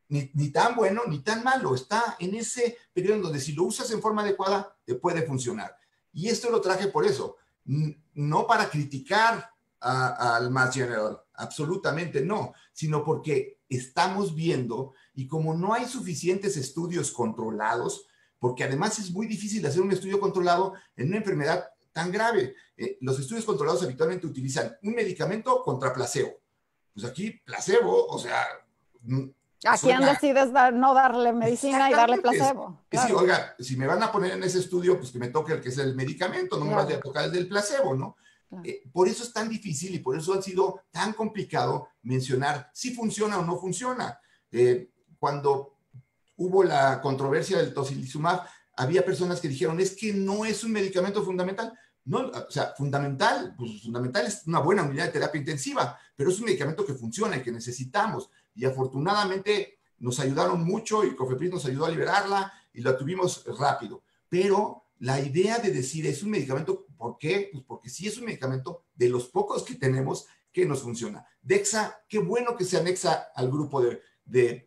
ni tan bueno, ni tan malo. Está en ese periodo en donde si lo usas en forma adecuada, te puede funcionar. Y esto lo traje por eso. No para criticar al Mass General, absolutamente no, sino porque estamos viendo y como no hay suficientes estudios controlados, porque además es muy difícil hacer un estudio controlado en una enfermedad tan grave. Los estudios controlados habitualmente utilizan un medicamento contra placebo. Pues aquí placebo, o sea... ¿A quién decides no darle medicina y darle placebo? Claro. Sí, oiga, si me van a poner en ese estudio, pues que me toque el que es el medicamento, no me vaya a tocar el del placebo, ¿no? Claro. Por eso es tan difícil y por eso ha sido tan complicado mencionar si funciona o no funciona. Cuando hubo la controversia del tocilizumab, había personas que dijeron, es que no es un medicamento fundamental. No, o sea, fundamental, pues fundamental es una buena unidad de terapia intensiva, pero es un medicamento que funciona y que necesitamos. Y afortunadamente nos ayudaron mucho y Cofepris nos ayudó a liberarla y la tuvimos rápido. Pero la idea de decir es un medicamento, ¿por qué? Pues porque sí es un medicamento de los pocos que tenemos que nos funciona. Dexa, qué bueno que se anexa al grupo de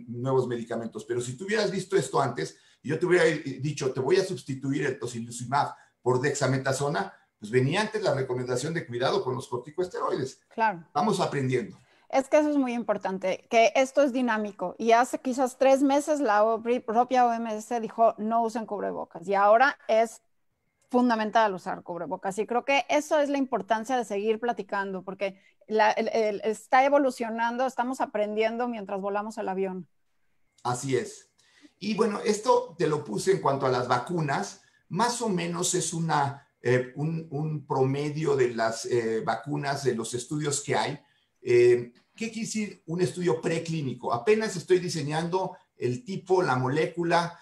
nuevos medicamentos, pero si tú hubieras visto esto antes y yo te hubiera dicho, te voy a sustituir el tocilizumab por dexametasona, pues venía antes la recomendación de cuidado con los corticosteroides. Claro. Vamos aprendiendo. Es que eso es muy importante, que esto es dinámico. Y hace quizás 3 meses la propia OMS dijo no usen cubrebocas y ahora es fundamental usar cubrebocas. Y creo que eso es la importancia de seguir platicando, porque está evolucionando, estamos aprendiendo mientras volamos el avión. Así es. Y bueno, esto te lo puse en cuanto a las vacunas. Más o menos es un promedio de las vacunas, de los estudios que hay. ¿Qué quiere decir un estudio preclínico? Apenas estoy diseñando el tipo, la molécula,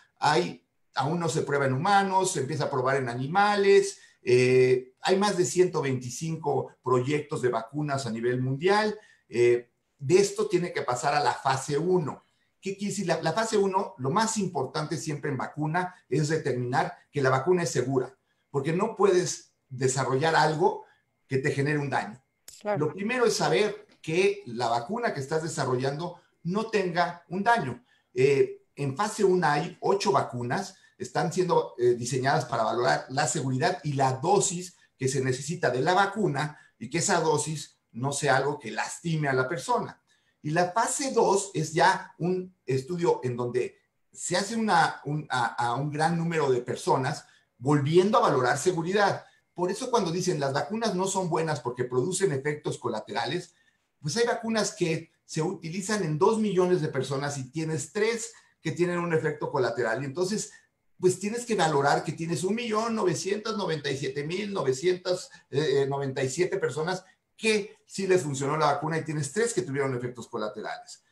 aún no se prueba en humanos, se empieza a probar en animales, hay más de 125 proyectos de vacunas a nivel mundial. De esto tiene que pasar a la fase 1. ¿Qué quiere decir? La fase 1, lo más importante siempre en vacuna es determinar que la vacuna es segura, porque no puedes desarrollar algo que te genere un daño. Claro. Lo primero es saber que la vacuna que estás desarrollando no tenga un daño. En fase 1 hay 8 vacunas, están siendo diseñadas para valorar la seguridad y la dosis que se necesita de la vacuna y que esa dosis no sea algo que lastime a la persona. Y la fase 2 es ya un estudio en donde se hace a un gran número de personas volviendo a valorar seguridad. Por eso cuando dicen las vacunas no son buenas porque producen efectos colaterales, pues hay vacunas que se utilizan en 2 millones de personas y tienes 3 que tienen un efecto colateral. Y entonces, pues tienes que valorar que tienes 1.997.997 personas que sí les funcionó la vacuna y tienes 3 que tuvieron efectos colaterales.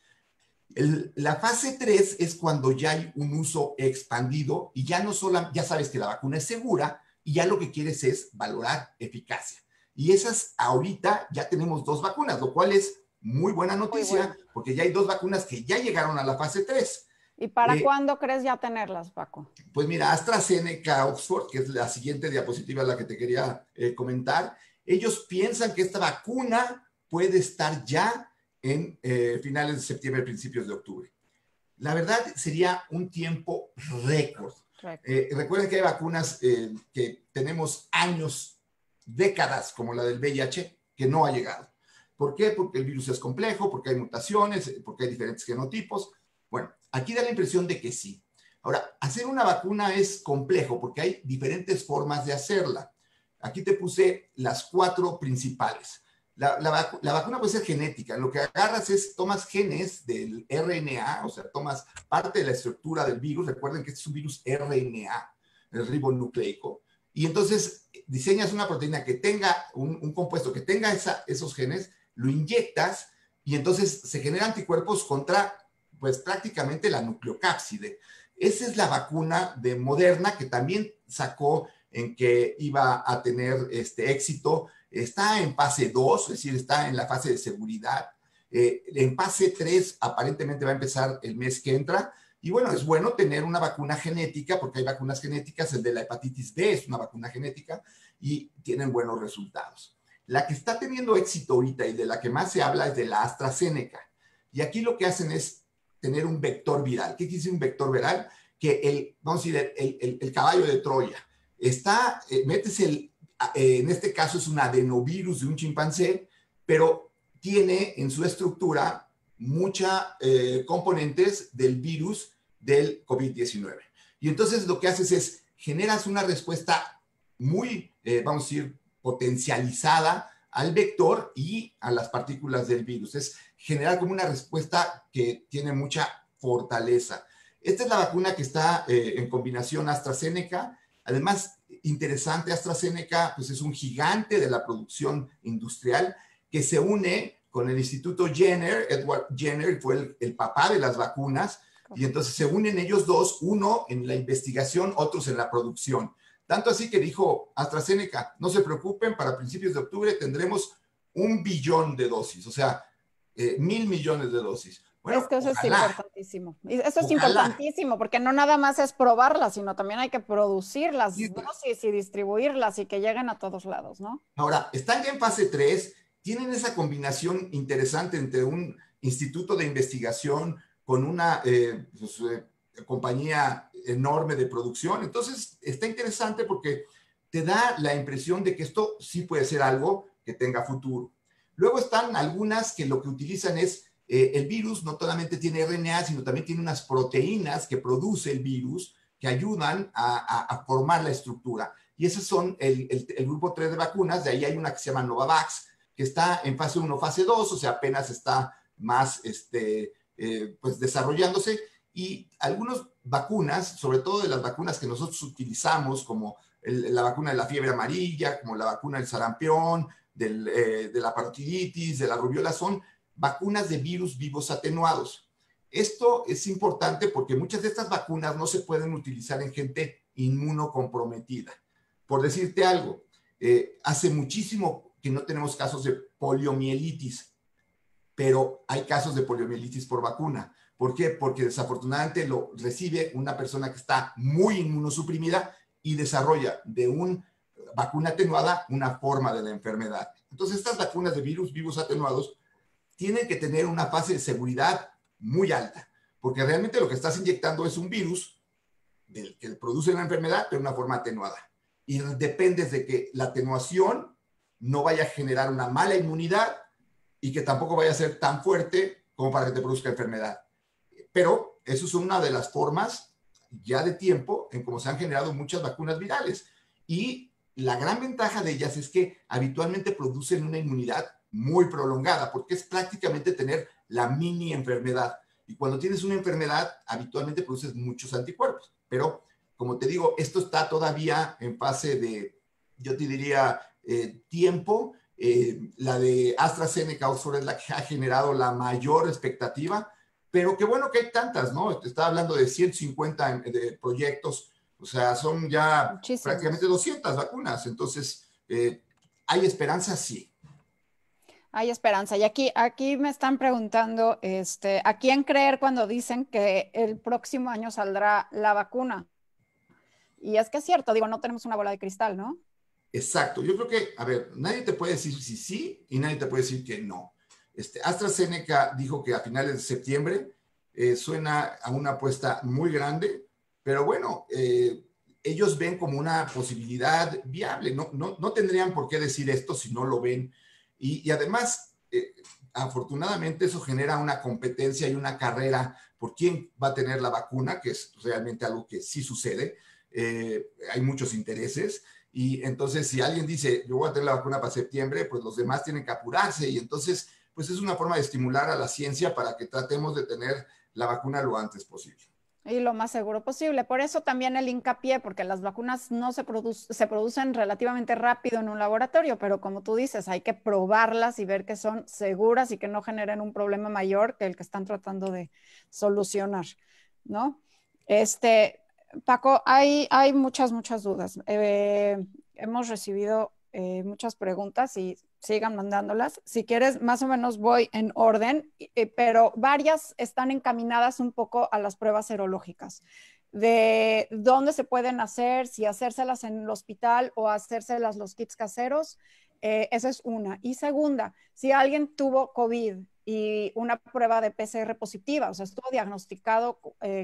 La fase 3 es cuando ya hay un uso expandido y ya no solo, ya sabes que la vacuna es segura y ya lo que quieres es valorar eficacia. Y esas ahorita ya tenemos 2 vacunas, lo cual es muy buena noticia, muy porque ya hay 2 vacunas que ya llegaron a la fase 3. ¿Y para cuándo crees ya tenerlas, Paco? Pues mira, AstraZeneca Oxford, que es la siguiente diapositiva la que te quería comentar, ellos piensan que esta vacuna puede estar ya en finales de septiembre, principios de octubre. La verdad sería un tiempo récord. Recuerden que hay vacunas que tenemos años, décadas, como la del VIH, que no ha llegado. ¿Por qué? Porque el virus es complejo, porque hay mutaciones, porque hay diferentes genotipos. Bueno, aquí da la impresión de que sí. Ahora, hacer una vacuna es complejo porque hay diferentes formas de hacerla. Aquí te puse las 4 principales. La vacuna puede ser genética. Lo que agarras es, tomas genes del RNA, o sea, tomas parte de la estructura del virus. Recuerden que este es un virus RNA, el ribonucleico. Y entonces diseñas una proteína que tenga un compuesto que tenga esos genes, lo inyectas y entonces se generan anticuerpos contra, pues prácticamente la nucleocápside. Esa es la vacuna de Moderna que también sacó en que iba a tener éxito. Está en fase 2, es decir, está en la fase de seguridad. En fase 3 aparentemente va a empezar el mes que entra. Y bueno, es bueno tener una vacuna genética porque hay vacunas genéticas. El de la hepatitis B es una vacuna genética y tienen buenos resultados. La que está teniendo éxito ahorita y de la que más se habla es de la AstraZeneca. Y aquí lo que hacen es tener un vector viral. ¿Qué quiere decir un vector viral? Que vamos a decir, el caballo de Troya. Metes en este caso es un adenovirus de un chimpancé, pero tiene en su estructura muchos componentes del virus del COVID-19. Y entonces lo que haces es, generas una respuesta muy, vamos a decir, potencializada al vector y a las partículas del virus. Es generar como una respuesta que tiene mucha fortaleza. Esta es la vacuna que está en combinación AstraZeneca. Además, interesante, AstraZeneca pues es un gigante de la producción industrial que se une con el Instituto Jenner. Edward Jenner fue el papá de las vacunas y entonces se unen ellos dos, uno en la investigación, otros en la producción. Tanto así que dijo AstraZeneca, no se preocupen, para principios de octubre tendremos 1 billón de dosis, o sea, 1.000 millones de dosis. Es Bueno, que eso es ojalá, importantísimo. Y eso es ojalá. importantísimo, porque no nada más es probarlas, sino también hay que producir Sí, las pues. dosis y distribuirlas y que lleguen a todos lados, ¿no? Ahora, están ya en fase 3, tienen esa combinación interesante entre un instituto de investigación con una compañía enorme de producción. Entonces, está interesante porque te da la impresión de que esto sí puede ser algo que tenga futuro. Luego están algunas que lo que utilizan es el virus, no solamente tiene RNA, sino también tiene unas proteínas que produce el virus que ayudan a formar la estructura. Y esos son el grupo 3 de vacunas. De ahí hay una que se llama Novavax, que está en fase 1, fase 2, o sea, apenas está más pues desarrollándose. Y algunas vacunas, sobre todo de las vacunas que nosotros utilizamos, como la vacuna de la fiebre amarilla, como la vacuna del sarampión, de la parotiditis, de la rubiola, son vacunas de virus vivos atenuados. Esto es importante porque muchas de estas vacunas no se pueden utilizar en gente inmunocomprometida. Por decirte algo, hace muchísimo que no tenemos casos de poliomielitis, pero hay casos de poliomielitis por vacuna. ¿Por qué? Porque desafortunadamente lo recibe una persona que está muy inmunosuprimida y desarrolla de una vacuna atenuada una forma de la enfermedad. Entonces, estas vacunas de virus vivos atenuados tienen que tener una fase de seguridad muy alta, porque realmente lo que estás inyectando es un virus del que produce la enfermedad, pero de una forma atenuada. Y dependes de que la atenuación no vaya a generar una mala inmunidad y que tampoco vaya a ser tan fuerte como para que te produzca enfermedad. Pero eso es una de las formas ya de tiempo en cómo se han generado muchas vacunas virales. Y la gran ventaja de ellas es que habitualmente producen una inmunidad muy prolongada, porque es prácticamente tener la mini enfermedad. Y cuando tienes una enfermedad, habitualmente produces muchos anticuerpos. Pero, como te digo, esto está todavía en fase de, yo te diría, tiempo. La de AstraZeneca Oxford es la que ha generado la mayor expectativa, pero qué bueno que hay tantas, ¿no? Te estaba hablando de 150 de proyectos, o sea, son ya prácticamente Muchísimos. 200 vacunas, entonces, ¿hay esperanza? Sí. Hay esperanza. Y aquí me están preguntando, ¿a quién creer cuando dicen que el próximo año saldrá la vacuna? Y es que es cierto, digo, no tenemos una bola de cristal, ¿no? Exacto. Yo creo que, a ver, nadie te puede decir si sí y nadie te puede decir que no. AstraZeneca dijo que a finales de septiembre suena a una apuesta muy grande, pero bueno, ellos ven como una posibilidad viable. No tendrían por qué decir esto si no lo ven. Y además, afortunadamente, eso genera una competencia y una carrera por quién va a tener la vacuna, que es realmente algo que sí sucede. Hay muchos intereses. Y entonces, si alguien dice, yo voy a tener la vacuna para septiembre, pues los demás tienen que apurarse. Y entonces, pues es una forma de estimular a la ciencia para que tratemos de tener la vacuna lo antes posible. Y lo más seguro posible. Por eso también el hincapié, porque las vacunas no se producen relativamente rápido en un laboratorio, pero como tú dices, hay que probarlas y ver que son seguras y que no generen un problema mayor que el que están tratando de solucionar, ¿no? Este, Paco, hay muchas dudas. Hemos recibido muchas preguntas y sigan mandándolas. Si quieres, más o menos voy en orden, pero varias están encaminadas un poco a las pruebas serológicas, de dónde se pueden hacer, si hacérselas en el hospital o hacérselas los kits caseros. Esa es una. Y segunda, si alguien tuvo COVID y una prueba de PCR positiva, o sea, estuvo diagnosticado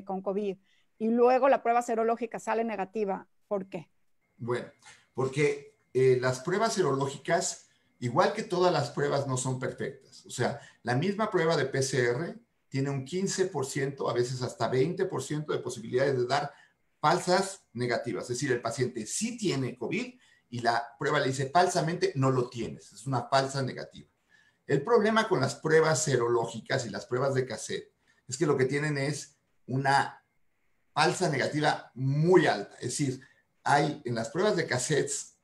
con COVID y luego la prueba serológica sale negativa, ¿por qué? Bueno, porque las pruebas serológicas, igual que todas las pruebas, no son perfectas. O sea, la misma prueba de PCR tiene un 15%, a veces hasta 20% de posibilidades de dar falsas negativas. Es decir, el paciente sí tiene COVID y la prueba le dice falsamente no lo tienes. Es una falsa negativa. El problema con las pruebas serológicas y las pruebas de cassette es que lo que tienen es una falsa negativa muy alta. Es decir, hay en las pruebas de cassettes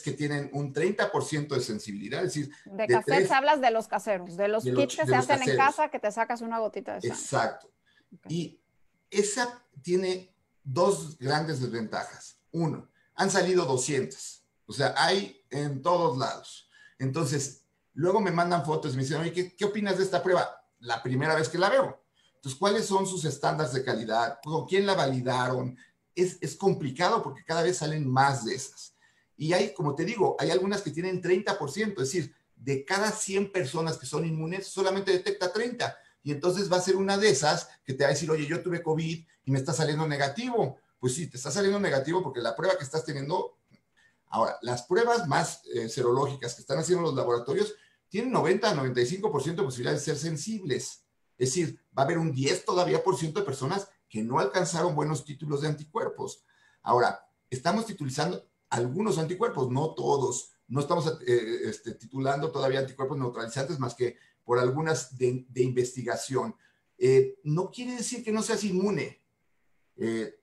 que tienen un 30% de sensibilidad, es decir, De de cassettes 3 hablas de los caseros, de los kits que de se los hacen en caseros. casa que te sacas una gotita de sangre. Exacto. Okay. Y esa tiene dos grandes desventajas. Uno, han salido 200. O sea, hay en todos lados. Entonces, luego me mandan fotos y me dicen, oye, ¿qué opinas de esta prueba? La primera vez que la veo. Entonces, ¿cuáles son sus estándares de calidad? ¿Con quién la validaron? Es complicado porque cada vez salen más de esas. Y hay, como te digo, hay algunas que tienen 30%, es decir, de cada 100 personas que son inmunes, solamente detecta 30. Y entonces va a ser una de esas que te va a decir, oye, yo tuve COVID y me está saliendo negativo. Pues sí, te está saliendo negativo porque la prueba que estás teniendo... Ahora, las pruebas más serológicas que están haciendo los laboratorios tienen 90 a 95% de posibilidades de ser sensibles. Es decir, va a haber un 10 todavía por ciento de personas que no alcanzaron buenos títulos de anticuerpos. Ahora, estamos titulizando algunos anticuerpos, no todos. No estamos titulando todavía anticuerpos neutralizantes más que por algunas de investigación. No quiere decir que no seas inmune.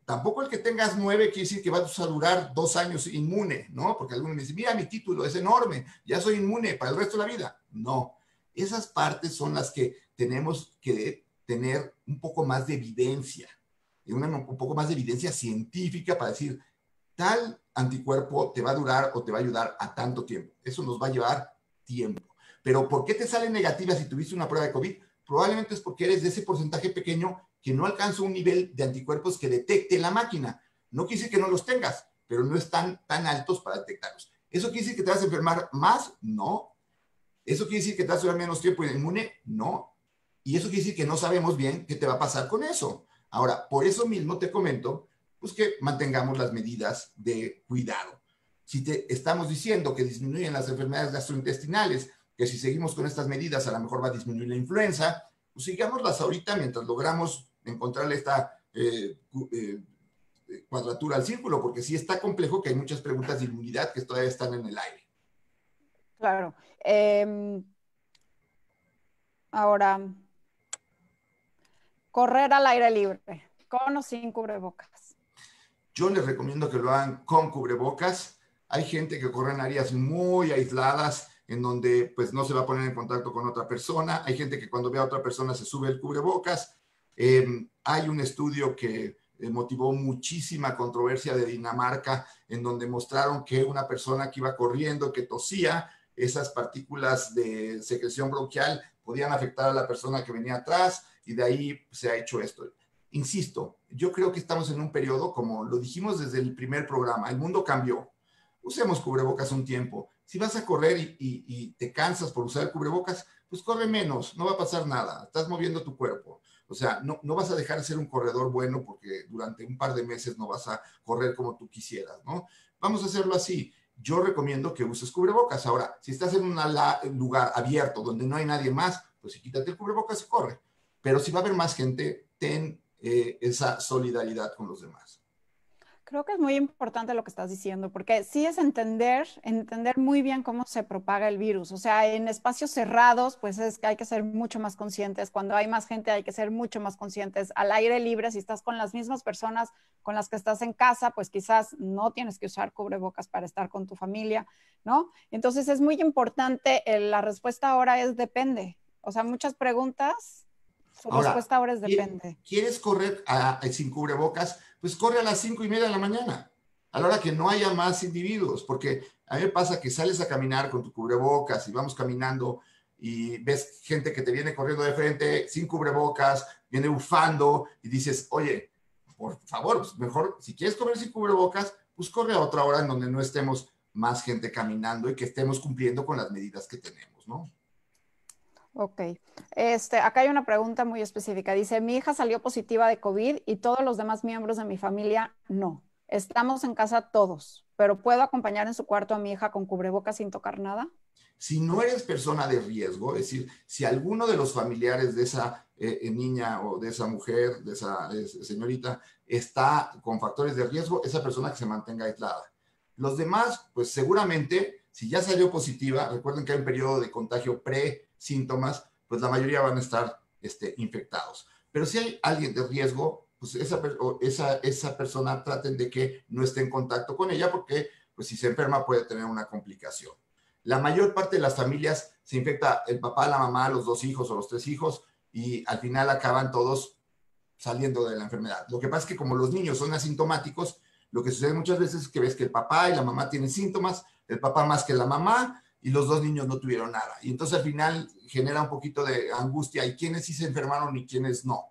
Tampoco el que tengas 9 quiere decir que vas a durar 2 años inmune, ¿no? Porque algunos me dicen, mira, mi título es enorme, ya soy inmune para el resto de la vida. No, esas partes son las que tenemos que tener un poco más de evidencia, un poco más de evidencia científica para decir, tal anticuerpo te va a durar o te va a ayudar a tanto tiempo. Eso nos va a llevar tiempo. Pero ¿por qué te sale negativa si tuviste una prueba de COVID? Probablemente es porque eres de ese porcentaje pequeño que no alcanza un nivel de anticuerpos que detecte la máquina. No quiere decir que no los tengas, pero no están tan altos para detectarlos. ¿Eso quiere decir que te vas a enfermar más? No. ¿Eso quiere decir que te vas a durar menos tiempo inmune? No. Y eso quiere decir que no sabemos bien qué te va a pasar con eso. Ahora, por eso mismo te comento, pues que mantengamos las medidas de cuidado. Si te estamos diciendo que disminuyen las enfermedades gastrointestinales, que si seguimos con estas medidas a lo mejor va a disminuir la influenza, pues sigámoslas ahorita mientras logramos encontrarle esta cuadratura al círculo, porque sí está complejo que hay muchas preguntas de inmunidad que todavía están en el aire. Claro. Ahora, correr al aire libre, con o sin cubrebocas. Yo les recomiendo que lo hagan con cubrebocas. Hay gente que corre en áreas muy aisladas en donde pues no se va a poner en contacto con otra persona. Hay gente que cuando ve a otra persona se sube el cubrebocas. Hay un estudio que motivó muchísima controversia de Dinamarca en donde mostraron que una persona que iba corriendo, que tosía, esas partículas de secreción bronquial podían afectar a la persona que venía atrás y de ahí se ha hecho esto. Insisto, yo creo que estamos en un periodo, como lo dijimos desde el primer programa, el mundo cambió. Usemos cubrebocas un tiempo. Si vas a correr y te cansas por usar el cubrebocas, pues corre menos, no va a pasar nada, estás moviendo tu cuerpo. O sea, no vas a dejar de ser un corredor bueno porque durante un par de meses no vas a correr como tú quisieras, ¿no? Vamos a hacerlo así. Yo recomiendo que uses cubrebocas. Ahora, si estás en un lugar abierto donde no hay nadie más, pues si quítate el cubrebocas y corre. Pero si va a haber más gente, ten esa solidaridad con los demás. Creo que es muy importante lo que estás diciendo, porque sí es entender muy bien cómo se propaga el virus. O sea, en espacios cerrados, pues es que hay que ser mucho más conscientes. Cuando hay más gente, hay que ser mucho más conscientes. Al aire libre, si estás con las mismas personas con las que estás en casa, pues quizás no tienes que usar cubrebocas para estar con tu familia, ¿no? Entonces es muy importante. La respuesta ahora es depende. O sea, muchas preguntas, su Ahora, respuesta ahora es depende. ¿quieres correr sin cubrebocas? Pues corre a las 5:30 de la mañana, a la hora que no haya más individuos, porque a mí me pasa que sales a caminar con tu cubrebocas y vamos caminando y ves gente que te viene corriendo de frente sin cubrebocas, viene bufando y dices, oye, por favor, pues mejor, si quieres correr sin cubrebocas, pues corre a otra hora en donde no estemos más gente caminando y que estemos cumpliendo con las medidas que tenemos, ¿no? Ok. Acá hay una pregunta muy específica. Dice, mi hija salió positiva de COVID y todos los demás miembros de mi familia no. Estamos en casa todos, pero ¿puedo acompañar en su cuarto a mi hija con cubrebocas sin tocar nada? Si no eres persona de riesgo, es decir, si alguno de los familiares de esa niña o de esa mujer, de esa señorita, está con factores de riesgo, esa persona que se mantenga aislada. Los demás, pues seguramente, si ya salió positiva, recuerden que hay un periodo de contagio pre-síntomas, pues la mayoría van a estar infectados. Pero si hay alguien de riesgo, pues esa persona traten de que no esté en contacto con ella porque pues si se enferma puede tener una complicación. La mayor parte de las familias se infecta el papá, la mamá, los 2 hijos o los 3 hijos y al final acaban todos saliendo de la enfermedad. Lo que pasa es que como los niños son asintomáticos, Lo que sucede muchas veces es que ves que el papá y la mamá tienen síntomas, el papá más que la mamá, y los dos niños no tuvieron nada. Y entonces al final genera un poquito de angustia, y quiénes sí se enfermaron y quiénes no.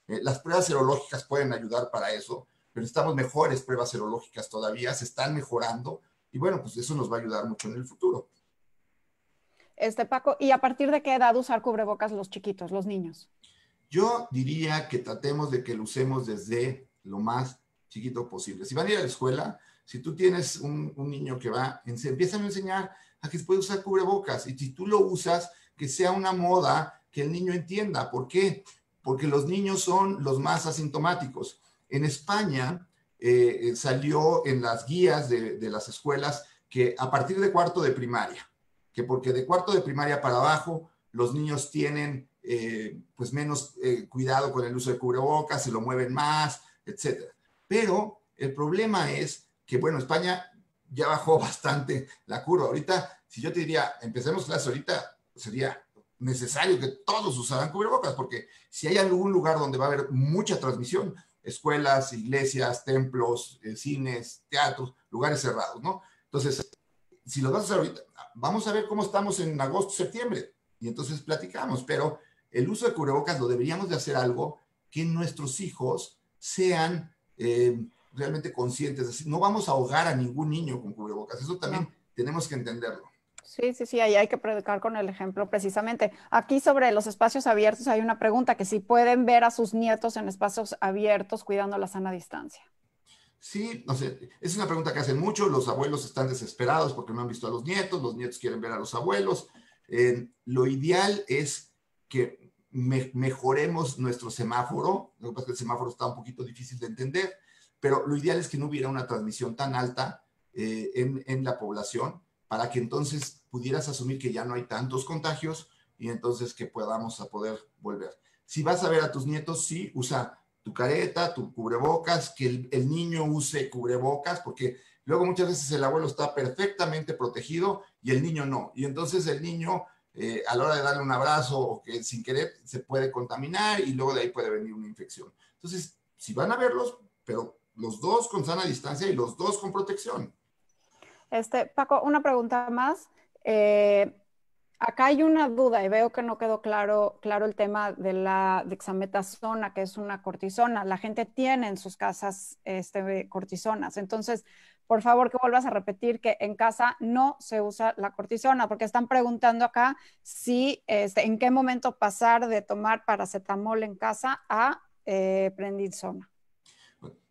Las pruebas serológicas pueden ayudar para eso, pero necesitamos mejores pruebas serológicas todavía, se están mejorando, y bueno, pues eso nos va a ayudar mucho en el futuro. Paco, ¿y a partir de qué edad usar cubrebocas los chiquitos, los niños? Yo diría que tratemos de que lo usemos desde lo más chiquito posible. Si van a ir a la escuela, si tú tienes un niño que va, empiezan a enseñar a que se puede usar cubrebocas, y si tú lo usas, que sea una moda que el niño entienda. ¿Por qué? Porque los niños son los más asintomáticos. En España salió en las guías de las escuelas que a partir de cuarto de primaria, que porque de cuarto de primaria para abajo los niños tienen pues menos cuidado con el uso de cubrebocas, se lo mueven más, etcétera. Pero el problema es que, bueno, España ya bajó bastante la curva. Ahorita, si yo te diría, empecemos clases ahorita, sería necesario que todos usaran cubrebocas, porque si hay algún lugar donde va a haber mucha transmisión, escuelas, iglesias, templos, cines, teatros, lugares cerrados, ¿no? Entonces, si lo vas a hacer ahorita, vamos a ver cómo estamos en agosto, septiembre, y entonces platicamos, pero el uso de cubrebocas lo deberíamos de hacer algo que nuestros hijos sean realmente conscientes. Es decir, no vamos a ahogar a ningún niño con cubrebocas, eso también No. tenemos que entenderlo. Sí, sí, sí, ahí hay que predicar con el ejemplo precisamente. Aquí sobre los espacios abiertos hay una pregunta, que si pueden ver a sus nietos en espacios abiertos cuidando la sana distancia. Sí, no sé, es una pregunta que hacen mucho, los abuelos están desesperados porque no han visto a los nietos quieren ver a los abuelos. Lo ideal es que mejoremos nuestro semáforo, lo que pasa es que el semáforo está un poquito difícil de entender, pero lo ideal es que no hubiera una transmisión tan alta en la población, para que entonces pudieras asumir que ya no hay tantos contagios, y entonces que podamos a poder volver. Si vas a ver a tus nietos, sí, usa tu careta, tu cubrebocas, que el niño use cubrebocas, porque luego muchas veces el abuelo está perfectamente protegido y el niño no. Y entonces el niño, a la hora de darle un abrazo o que sin querer se puede contaminar, y luego de ahí puede venir una infección. Entonces, si van a verlos, pero los dos con sana distancia y los dos con protección. Paco, una pregunta más. Eh, Acá hay una duda y veo que no quedó claro el tema de la dexametasona, que es una cortisona. La gente tiene en sus casas cortisonas. Entonces, por favor, que vuelvas a repetir que en casa no se usa la cortisona, porque están preguntando acá si en qué momento pasar de tomar paracetamol en casa a prednisona.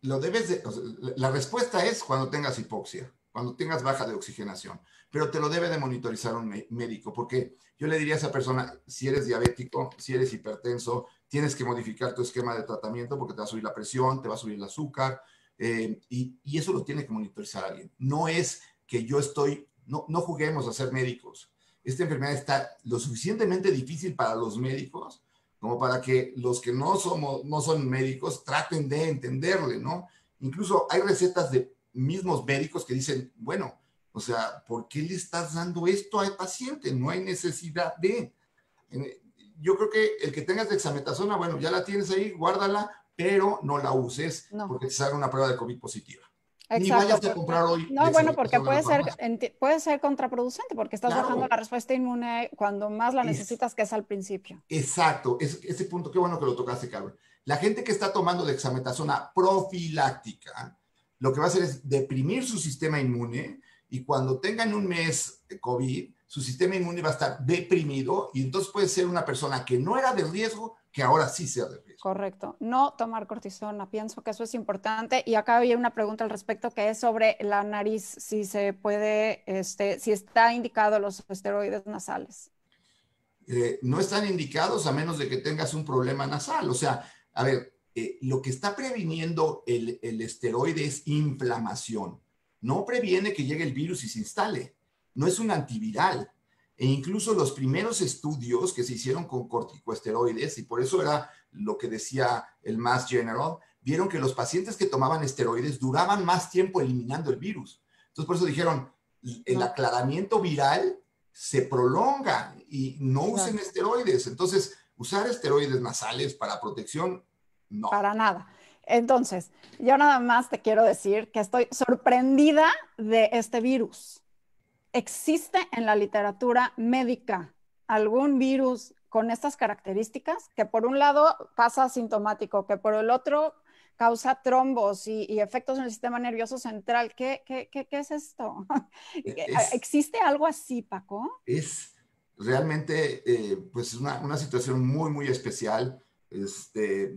Lo debes de, o sea, la respuesta es cuando tengas hipoxia, cuando tengas baja de oxigenación, pero te lo debe de monitorizar un médico, porque yo le diría a esa persona, si eres diabético, si eres hipertenso, tienes que modificar tu esquema de tratamiento, porque te va a subir la presión, te va a subir el azúcar, y eso lo tiene que monitorizar alguien. No es que yo estoy, no juguemos a ser médicos. Esta enfermedad está lo suficientemente difícil para los médicos como para que los que no son médicos traten de entenderle, ¿no? Incluso hay recetas de mismos médicos que dicen, bueno, o sea, ¿por qué le estás dando esto al paciente? No hay necesidad de. Yo creo que el que tengas dexametasona, bueno, ya la tienes ahí, guárdala, pero no la uses No. porque te salga una prueba de COVID positiva. Ni Exacto, vayas a comprar hoy no, bueno, porque dexametasona en la farmacia. puede ser contraproducente, porque estás bajando Claro, la respuesta inmune cuando más la es necesitas, que es al principio. exacto, ese punto, qué bueno que lo tocaste, Carlos. La gente que está tomando dexametasona profiláctica, lo que va a hacer es deprimir su sistema inmune, y cuando tengan un mes de COVID, su sistema inmune va a estar deprimido, y entonces puede ser una persona que no era de riesgo, que ahora sí sea de riesgo. Correcto. No tomar cortisona. Pienso que eso es importante. Y acá había una pregunta al respecto, que es sobre la nariz, si se puede, si está indicado los esteroides nasales. No están indicados a menos de que tengas un problema nasal. O sea, a ver, lo que está previniendo el esteroide es inflamación. No previene que llegue el virus y se instale. No es un antiviral. E incluso los primeros estudios que se hicieron con corticosteroides, y por eso era lo que decía el Mass General, vieron que los pacientes que tomaban esteroides duraban más tiempo eliminando el virus. Entonces, por eso dijeron, el No, aclaramiento viral se prolonga, y no usen exacto. esteroides. Entonces, usar esteroides nasales para protección, no. Para nada. Entonces, yo nada más te quiero decir que estoy sorprendida de este virus. ¿Existe en la literatura médica algún virus con estas características que por un lado pasa asintomático, que por el otro causa trombos y efectos en el sistema nervioso central? ¿Qué es esto? Es, ¿Existe algo así, Paco? es realmente pues una situación muy, muy especial. Este,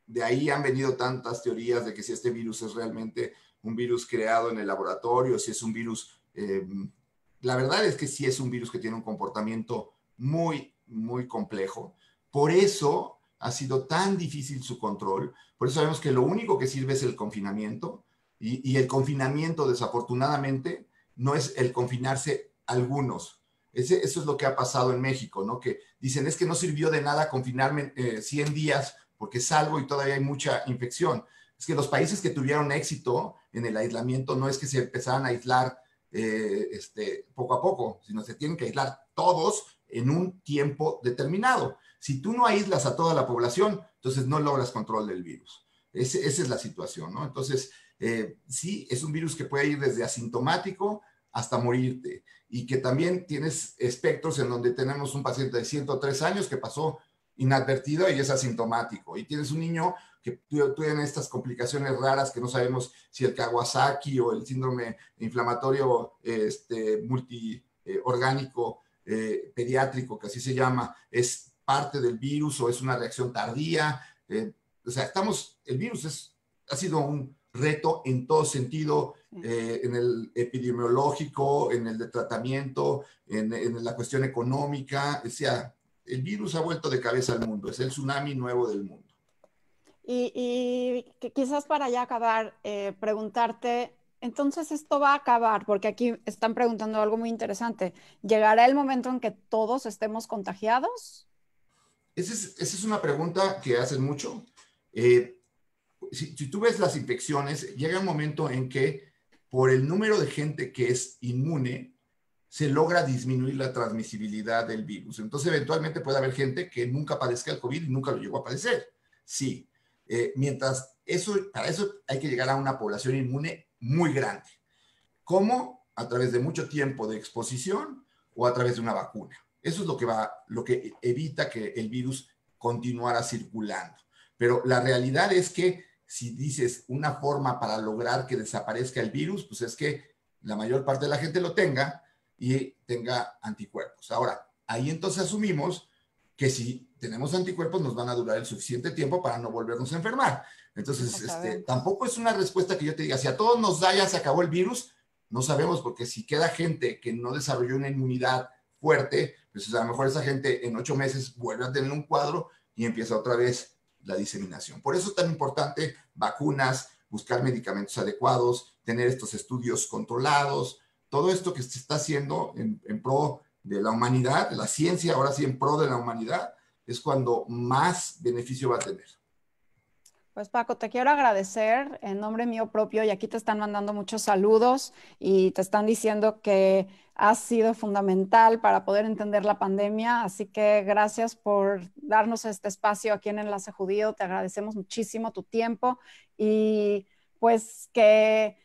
de ahí han venido tantas teorías de que si este virus es realmente un virus creado en el laboratorio, si es un virus... la verdad es que sí es un virus que tiene un comportamiento muy, muy complejo. Por eso ha sido tan difícil su control. Por eso sabemos que lo único que sirve es el confinamiento. Y el confinamiento, desafortunadamente, no es el confinarse algunos. Eso es lo que ha pasado en México, ¿no? Que dicen, es que no sirvió de nada confinarme 100 días porque salgo y todavía hay mucha infección. Es que los países que tuvieron éxito en el aislamiento no es que se empezaran a aislar poco a poco, sino se tienen que aislar todos en un tiempo determinado. Si tú no aíslas a toda la población, entonces no logras control del virus. Esa es la situación, ¿no? Entonces, sí, es un virus que puede ir desde asintomático hasta morirte y que también tienes espectros en donde tenemos un paciente de 103 años que pasó inadvertido y es asintomático. Y tienes un niño que tiene estas complicaciones raras que no sabemos si el Kawasaki o el síndrome inflamatorio multiorgánico pediátrico, que así se llama, es parte del virus o es una reacción tardía. O sea, el virus ha sido un reto en todo sentido, en el epidemiológico, en el de tratamiento, en la cuestión económica. O sea, el virus ha vuelto de cabeza al mundo, es el tsunami nuevo del mundo. Y que quizás para ya acabar, preguntarte, entonces esto va a acabar, porque aquí están preguntando algo muy interesante. ¿Llegará el momento en que todos estemos contagiados? Esa es una pregunta que hacen mucho. Eh, si tú ves las infecciones, llega un momento en que por el número de gente que es inmune, se logra disminuir la transmisibilidad del virus. Entonces, eventualmente puede haber gente que nunca padezca el COVID y nunca lo llegó a padecer. Sí. Para eso hay que llegar a una población inmune muy grande. ¿Cómo? A través de mucho tiempo de exposición o a través de una vacuna. Eso es lo que evita que el virus continuara circulando. Pero la realidad es que si dices una forma para lograr que desaparezca el virus, pues es que la mayor parte de la gente lo tenga y tenga anticuerpos. Ahora, ahí entonces asumimos que si tenemos anticuerpos nos van a durar el suficiente tiempo para no volvernos a enfermar. Entonces, tampoco es una respuesta que yo te diga, si a todos nos da ya se acabó el virus, no sabemos, porque si queda gente que no desarrolló una inmunidad fuerte, pues a lo mejor esa gente en 8 meses vuelve a tener un cuadro y empieza otra vez la diseminación. Por eso es tan importante vacunas, buscar medicamentos adecuados, tener estos estudios controlados, todo esto que se está haciendo en pro de la humanidad, de la ciencia, ahora sí en pro de la humanidad, es cuando más beneficio va a tener. Pues Paco, te quiero agradecer en nombre mío propio y aquí te están mandando muchos saludos y te están diciendo que has sido fundamental para poder entender la pandemia, así que gracias por darnos este espacio aquí en Enlace Judío, te agradecemos muchísimo tu tiempo y pues que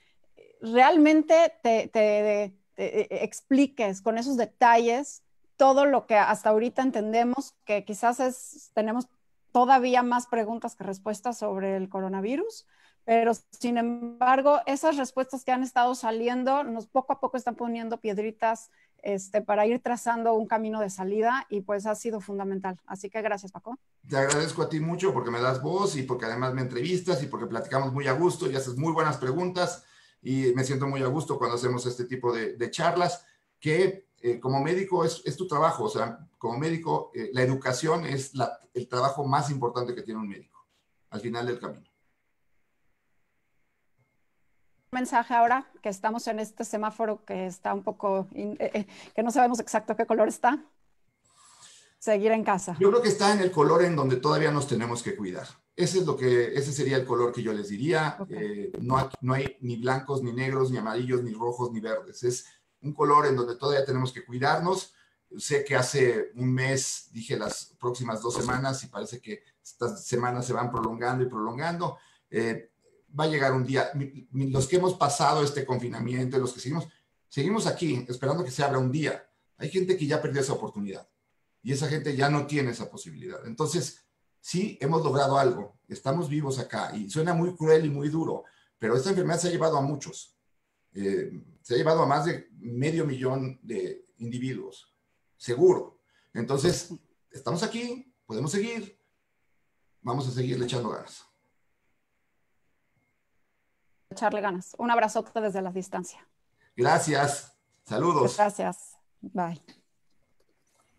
realmente te expliques con esos detalles todo lo que hasta ahorita entendemos, que quizás tenemos todavía más preguntas que respuestas sobre el coronavirus, pero sin embargo, esas respuestas que han estado saliendo nos poco a poco están poniendo piedritas para ir trazando un camino de salida y pues ha sido fundamental. Así que gracias, Paco. Te agradezco a ti mucho porque me das voz y porque además me entrevistas y porque platicamos muy a gusto y haces muy buenas preguntas y me siento muy a gusto cuando hacemos este tipo de charlas que como médico es tu trabajo, o sea, como médico la educación es el trabajo más importante que tiene un médico al final del camino. Mensaje ahora que estamos en este semáforo que está un poco, que no sabemos exacto qué color está, seguir en casa. Yo creo que está en el color en donde todavía nos tenemos que cuidar. Ese sería el color que yo les diría. Okay. No hay ni blancos, ni negros, ni amarillos, ni rojos, ni verdes. Es un color en donde todavía tenemos que cuidarnos. Sé que hace un mes dije las próximas 2 semanas y parece que estas semanas se van prolongando y prolongando. Va a llegar un día, los que hemos pasado este confinamiento, los que seguimos aquí esperando que se abra un día. Hay gente que ya perdió esa oportunidad y esa gente ya no tiene esa posibilidad. Entonces, sí, hemos logrado algo, estamos vivos acá y suena muy cruel y muy duro, pero esta enfermedad se ha llevado a muchos. Se ha llevado a más de 500,000 de individuos, seguro. Entonces, estamos aquí, podemos seguir, vamos a seguirle echando ganas. Echarle ganas. Un abrazote desde la distancia. Gracias, saludos. Gracias. Bye.